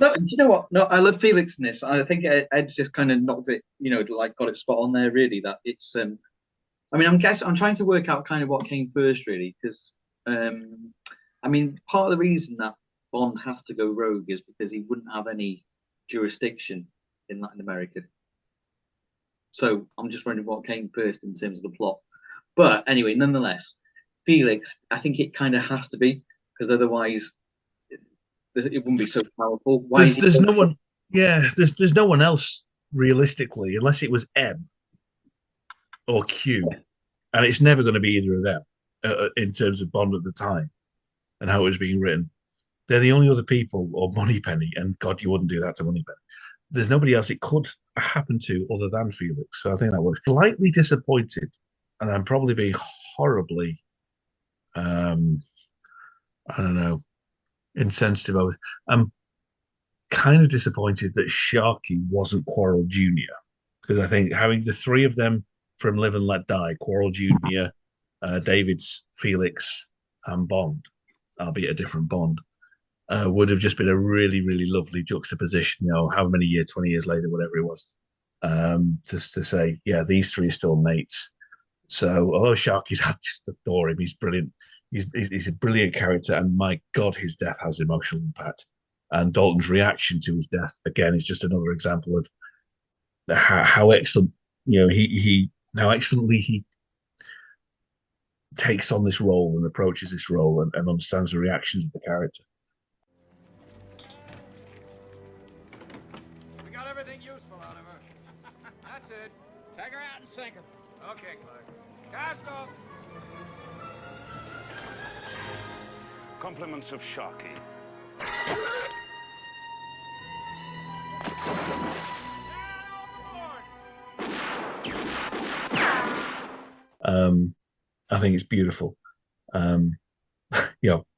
No, do you know what? No, I love Felix in this. I think Ed's just kind of knocked it, got it spot on there. Really, that it's. I'm trying to work out kind of what came first, really, because part of the reason that Bond has to go rogue is because he wouldn't have any jurisdiction in Latin America. So I'm just wondering what came first in terms of the plot. But anyway, nonetheless, Felix, I think it kind of has to be, because otherwise it wouldn't be so powerful. There's no one. Yeah, there's no one else realistically, unless it was M or Q, and it's never going to be either of them in terms of Bond at the time and how it was being written. They're the only other people, or Moneypenny, and God, you wouldn't do that to Moneypenny. There's nobody else it could happen to other than Felix. So I think that works. Slightly disappointed, and I'm probably being horribly, I don't know, insensitive. I'm kind of disappointed that Sharky wasn't Quarrel Jr. because I think having the three of them from Live and Let Die, Quarrel Jr., David's Felix, and Bond, albeit a different Bond, would have just been a really, really lovely juxtaposition, how many years, 20 years later, whatever it was, just to say, yeah, these three are still mates. So, Sharky's, I just adore him. He's brilliant. He's a brilliant character, and my God, his death has emotional impact. And Dalton's reaction to his death, again, is just another example of how excellent, how excellently he takes on this role and approaches this role and understands the reactions of the character. We got everything useful out of her. That's it. Take her out and sink her. Okay, Clark. Cast off. Compliments of Sharky. I think it's beautiful.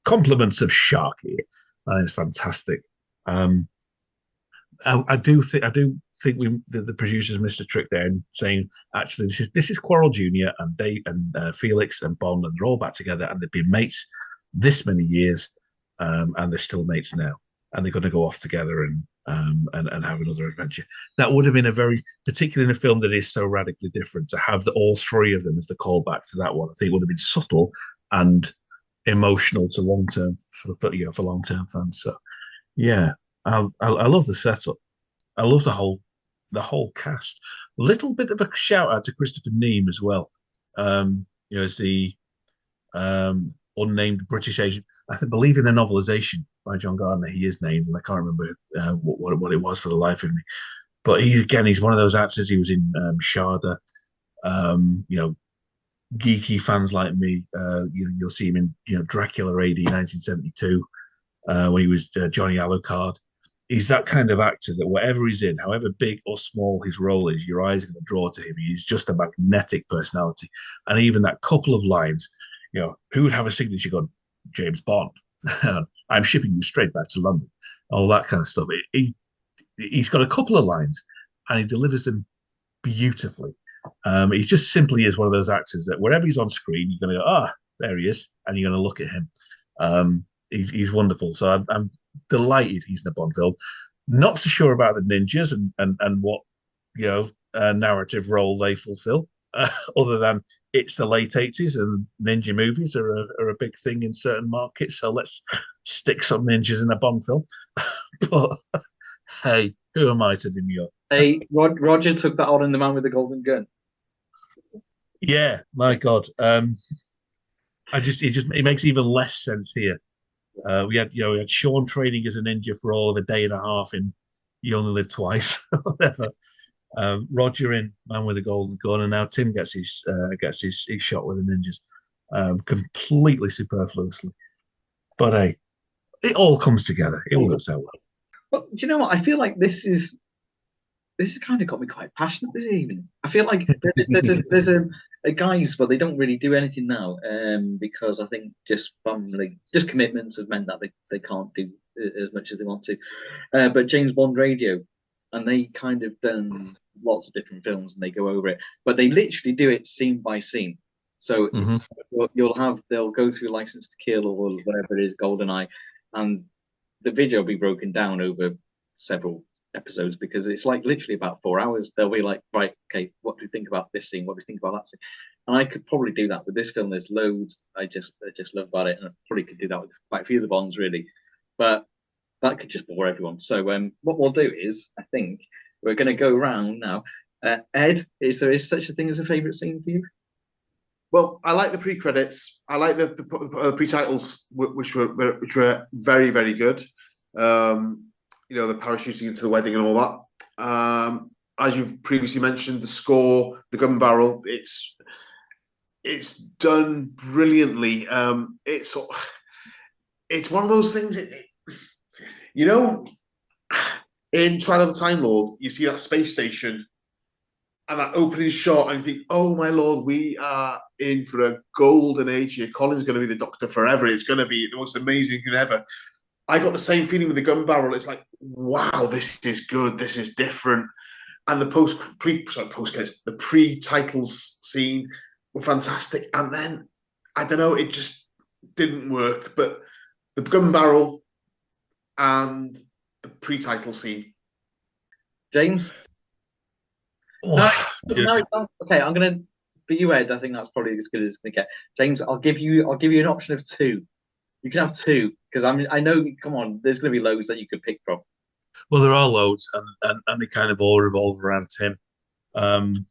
Compliments of Sharky. I think it's fantastic. I do think the producers missed a trick there in saying actually this is Quarrel Jr. and Felix and Bond, and they're all back together and they've been mates this many years, and they're still mates now, and they're going to go off together and have another adventure. That would have been particularly in a film that is so radically different, to have all three of them as the callback to that one. I think it would have been subtle and emotional to long term for long term fans. So yeah, I love the setup. I love the whole the whole cast. Little bit of a shout out to Christopher Neame as well. As the unnamed British agent. Believe in the novelization by John Gardner, he is named, and I can't remember what it was for the life of me. But he's one of those actors. He was in Sharda. Geeky fans like me, you'll see him in Dracula AD 1972 when he was Johnny Alucard. He's that kind of actor that whatever he's in, however big or small his role is, your eyes are going to draw to him. He's just a magnetic personality. And even that couple of lines, who would have a signature gun? James Bond. I'm shipping you straight back to London. All that kind of stuff. He's got a couple of lines and he delivers them beautifully. He just simply is one of those actors that wherever he's on screen, you're going to go, there he is. And you're going to look at him. He's wonderful. So I'm delighted he's in a Bond film. Not so sure about the ninjas and what narrative role they fulfill, other than it's the late 80s and ninja movies are a big thing in certain markets. So let's stick some ninjas in a Bond film. But hey, who am I to demur? Hey, Roger took that on in The Man with the Golden Gun. Yeah, my God. It makes even less sense here. We had Sean training as a ninja for all of a day and a half in You Only Live Twice, whatever. Roger in Man with a Golden Gun, and now Tim gets his shot with the ninjas, completely superfluously. But hey, it all comes together. It works out well. But do you know what? I feel like this has kind of got me quite passionate this evening. I feel like there's a guys, but they don't really do anything now, because I think just commitments have meant that they can't do as much as they want to. But James Bond Radio, and they kind of done lots of different films and they go over it, but they literally do it scene by scene. So they'll go through License to Kill or whatever it is, GoldenEye, and the video will be broken down over several episodes because it's like literally about 4 hours. They'll be like, right, okay, what do you think about this scene? What do you think about that scene? And I could probably do that with this film. There's loads I just love about it, and I probably could do that with quite a few of the Bonds, really. But that could just bore everyone. So what we'll do is, I think we're going to go around now. Ed, is there such a thing as a favourite scene for you? Well, I like the pre-credits. I like the pre-titles, which were very, very good. The parachuting into the wedding and all that. As you've previously mentioned, the score, the gun barrel, it's done brilliantly. It's one of those things. In Trial of the Time Lord, you see that space station and that opening shot, and you think, oh my Lord, we are in for a golden age here. Colin's going to be the Doctor forever. It's going to be the most amazing thing ever. I got the same feeling with the gun barrel. It's like, wow, this is good. This is different. And the pre-titles scene were fantastic. And then, I don't know, it just didn't work. But the gun barrel and the pre-title scene. James? No, okay, I'm going to, for you, Ed, I think that's probably as good as it's going to get. James, I'll give you an option of two. You can have two, because I know, come on, there's going to be loads that you could pick from. Well, there are loads, and they kind of all revolve around Tim. And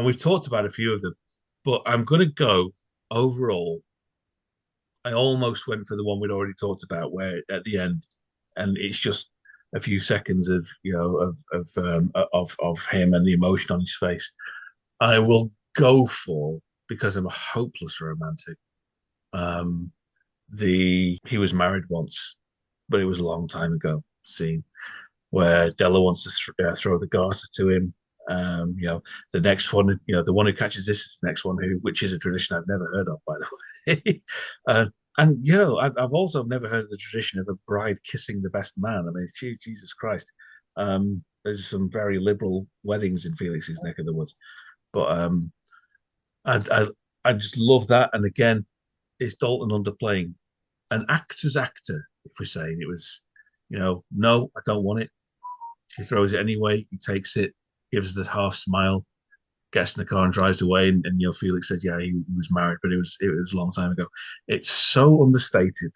we've talked about a few of them, but I'm going to go overall. I almost went for the one we'd already talked about, where at the end, and it's just a few seconds of of him and the emotion on his face. I will go for, because I'm a hopeless romantic. He was married once, but it was a long time ago. Scene where Della wants to throw the garter to him. The next one, the one who catches this is the next one which is a tradition I've never heard of, by the way. I've also never heard of the tradition of a bride kissing the best man. I mean, Jesus Christ. There's some very liberal weddings in Felix's neck of the woods, but I just love that. And again, is Dalton underplaying an actor's actor? If we're saying it was, no, I don't want it. She throws it anyway. He takes it, gives it a half smile, gets in the car and drives away. And Felix says, yeah, he was married, but it was a long time ago. It's so understated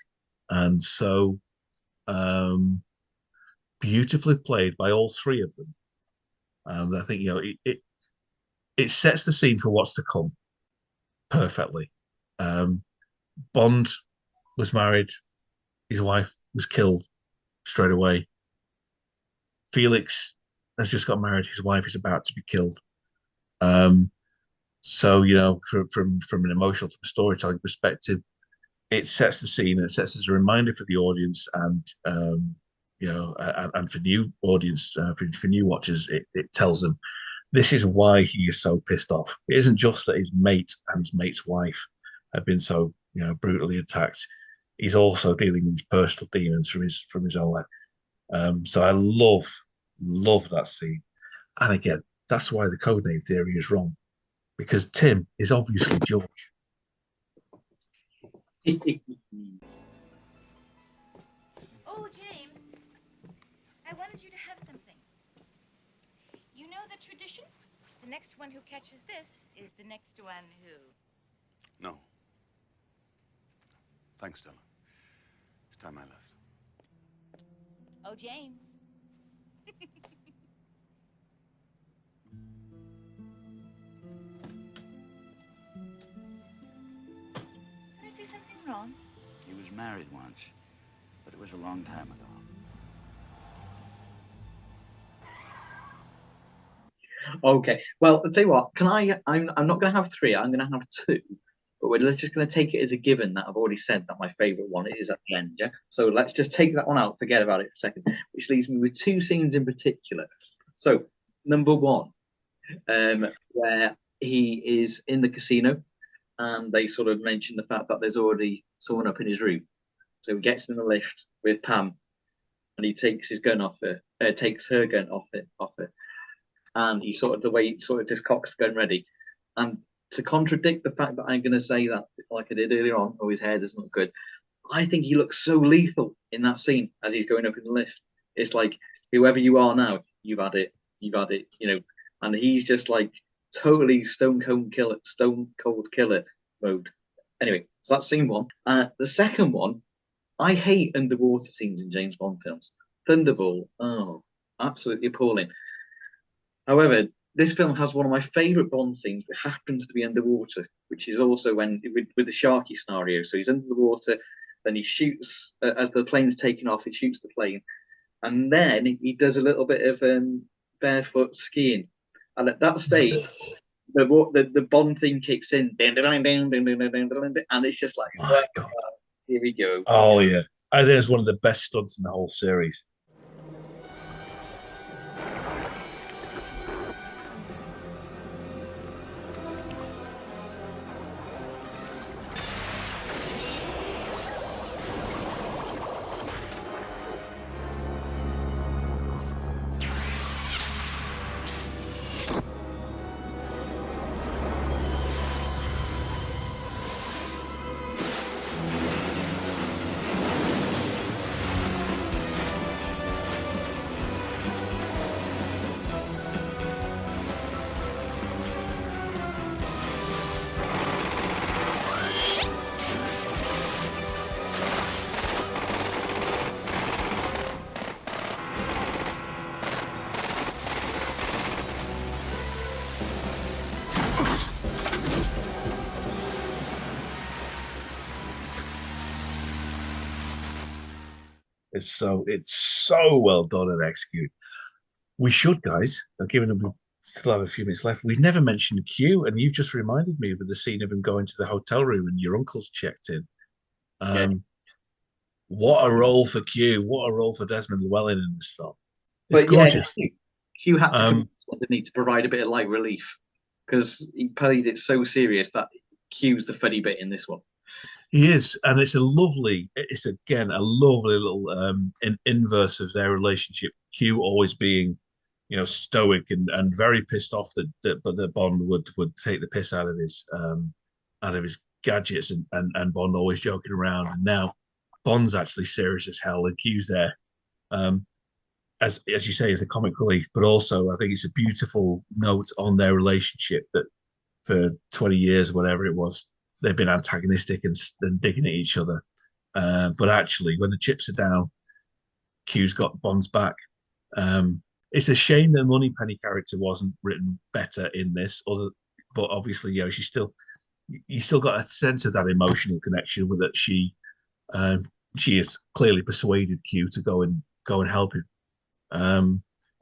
and so beautifully played by all three of them. I think it sets the scene for what's to come perfectly. Bond was married, his wife was killed straight away. Felix has just got married, his wife is about to be killed. So from an emotional, from a storytelling perspective, it sets the scene. It sets as a reminder for the audience, and and for new audience, for new watchers, it tells them this is why he is so pissed off. It isn't just that his mate and his mate's wife have been so brutally attacked. He's also dealing with his personal demons from his own life. So I love that scene. And again, that's why the codename theory is wrong, because Tim is obviously George. Oh, James, I wanted you to have something. You know the tradition? The next one who catches this is the next one who... No. Thanks, Stella. It's time I left. Oh, James. Did I say something wrong? He was married once, but it was a long time ago. Okay. Well, I'll tell you what. I'm not going to have three. I'm going to have two. But we're just going to take it as a given that I've already said that my favourite one is at the end. Yeah. So let's just take that one out. Forget about it for a second. Which leaves me with two scenes in particular. So number one, where he is in the casino, and they sort of mention the fact that there's already someone up in his room. So he gets in the lift with Pam, and he takes his gun off her. Takes her gun off it. And he sort of just cocks the gun ready. And to contradict the fact that I'm going to say that, like I did earlier on, his hair doesn't look good, I think he looks so lethal in that scene as he's going up in the lift. It's like, whoever you are now, you've had it, and he's just like totally stone cold killer mode. Anyway, so that's scene one. The second one, I hate underwater scenes in James Bond films. Thunderball, oh, absolutely appalling. However, this film has one of my favourite Bond scenes, which happens to be underwater, which is also when with the Sharky scenario. So he's under the water, then he shoots as the plane's taking off. He shoots the plane, and then he does a little bit of barefoot skiing. And at that stage, the Bond theme kicks in, and it's just like, my God, here we go. Oh yeah, I think it's one of the best stunts in the whole series. It's so well done and executed. We should, guys. Given that we still have a few minutes left, we never mentioned Q, and you've just reminded me of the scene of him going to the hotel room and your uncle's checked in. What a role for Q! What a role for Desmond Llewellyn in this film. It's gorgeous. Yeah, Q had to provide a bit of light relief because he played it so serious that Q's the funny bit in this one. He is, and it's again a lovely little inverse of their relationship. Q always being, stoic and very pissed off that Bond would take the piss out of his gadgets, and Bond always joking around. And now Bond's actually serious as hell, and Q's there, as you say, as a comic relief. But also, I think it's a beautiful note on their relationship that for 20 years, whatever it was, they've been antagonistic and digging at each other. But actually, when the chips are down, Q's got Bond's back. it's a shame the Moneypenny character wasn't written better in this. But obviously, you still got a sense of that emotional connection with it. She has clearly persuaded Q to go and help him.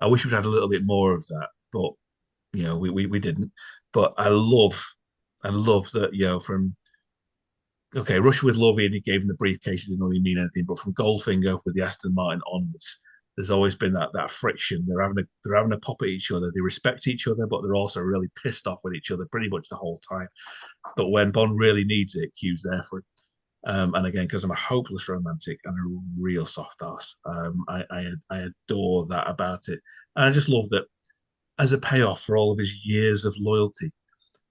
I wish we'd had a little bit more of that, but we didn't. But I love that, from Russia with Lovey, and he gave him the briefcase. It didn't really mean anything, but from Goldfinger with the Aston Martin onwards, there's always been that friction. They're having a pop at each other. They respect each other, but they're also really pissed off with each other pretty much the whole time. But when Bond really needs it, Q's there for him. And again, because I'm a hopeless romantic and a real soft ass, I adore that about it. And I just love that as a payoff for all of his years of loyalty,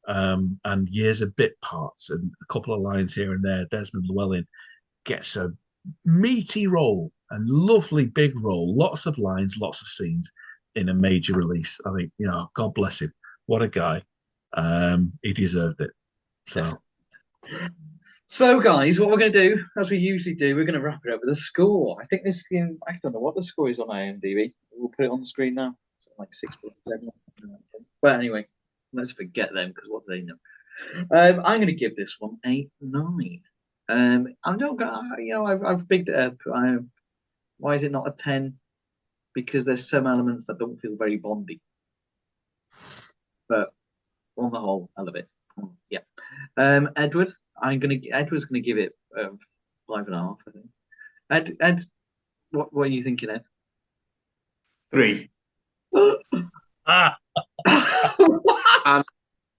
and years of bit parts and a couple of lines here and there, Desmond Llewellyn gets a meaty role and lovely big role, lots of lines, lots of scenes in a major release. I think, God bless him. What a guy. He deserved it. So, guys, what we're going to do, as we usually do, we're going to wrap it up with a score. I think this game, I don't know what the score is on IMDb. We'll put it on the screen now. It's like 6.7. But anyway, let's forget them, because what do they know? I'm going to give this one a 9. I'm not going. I've bigged it up. Why is it not a 10? Because there's some elements that don't feel very Bondy. But on the whole, I love it. Yeah. Edward, Edward's gonna give it 5.5. I think. Ed, what are you thinking, Ed? 3.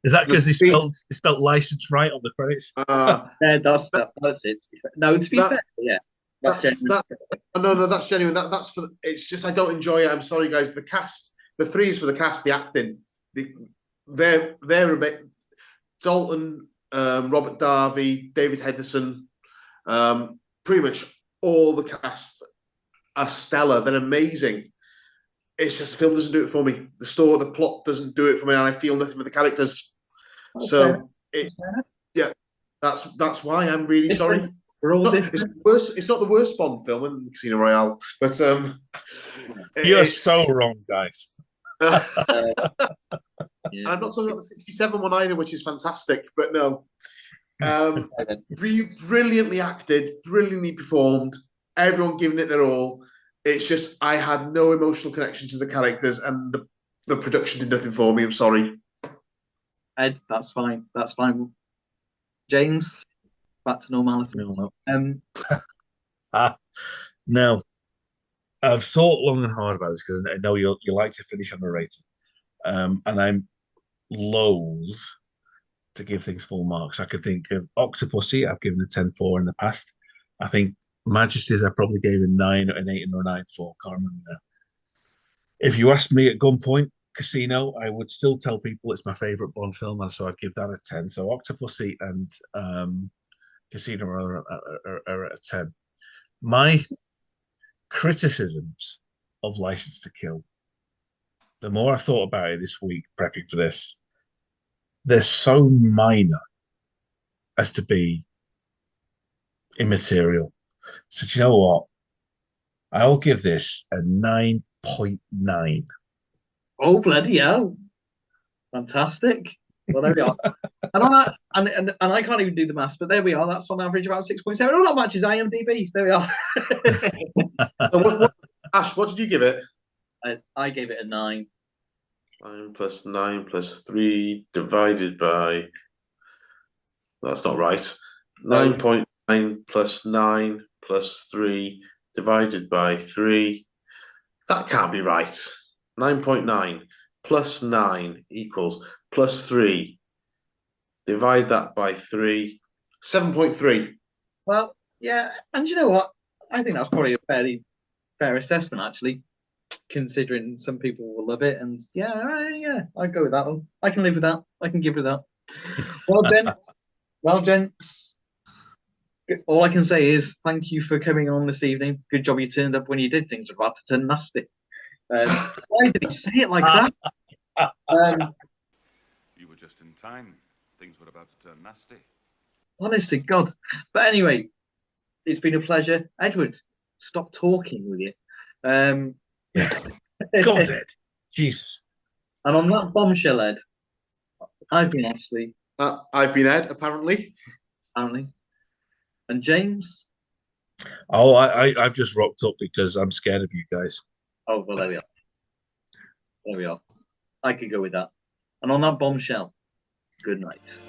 Is that because he spelled license right on the credits? Yeah, that's it. No, to be fair, yeah. That's genuine. That's for. It's just I don't enjoy it. I'm sorry, guys. The cast, the 3 is for the cast, the acting. They're a bit. Dalton, Robert Darby, David Hedison, pretty much all the cast are stellar. They're amazing. It's just the film doesn't do it for me. The story, the plot doesn't do it for me, and I feel nothing with the characters. That's why I'm really sorry. We're all it's not the worst Bond film in Casino Royale, but you're so wrong, guys. Yeah. I'm not talking about the 67 one either, which is fantastic, but no. Brilliantly acted, brilliantly performed, everyone giving it their all. It's just I had no emotional connection to the characters, and the production did nothing for me. I'm sorry. Ed, that's fine. That's fine. James, back to normality. No. I've thought long and hard about this because I know you like to finish on a rating. And I'm loath to give things full marks. I could think of Octopussy, I've given a 10.4 in the past. I think Majesties, I probably gave a 9, an 8, or 9.4. Can't remember now. If you asked me at gunpoint, Casino, I would still tell people it's my favourite Bond film, and so I'd give that a 10. So Octopussy and Casino are at a 10. My criticisms of License to Kill, the more I thought about it this week, prepping for this, they're so minor as to be immaterial. So do you know what? I'll give this a 9.9. Oh, bloody hell. Fantastic. Well, there we are. And on that, and I can't even do the maths, but there we are. That's on average about 6.7. Oh, that matches IMDb. There we are. So Ash, what did you give it? I gave it a 9. 9 plus 9 plus 3 divided by. That's not right. 9.9 plus 9 plus 3 divided by 3. That can't be right. 9.9 plus 9 equals plus 3. Divide that by 3. 7.3. Well, yeah. And you know what? I think that's probably a fairly fair assessment, actually, considering some people will love it. And yeah, I'd go with that one. I can live with that. I can give it that. Well, gents, all I can say is thank you for coming on this evening. Good job you turned up when you did. Things were about to turn nasty. Why did he say it like that? You were just in time. Things were about to turn nasty. Honest to God. But anyway, it's been a pleasure. Edward, stop talking with you. God, Ed. Jesus. And on that bombshell, Ed, I've been Ashley. I've been Ed, apparently. And James? Oh, I've just rocked up because I'm scared of you guys. Oh, well, there we are. There we are. I could go with that. And on that bombshell, good night.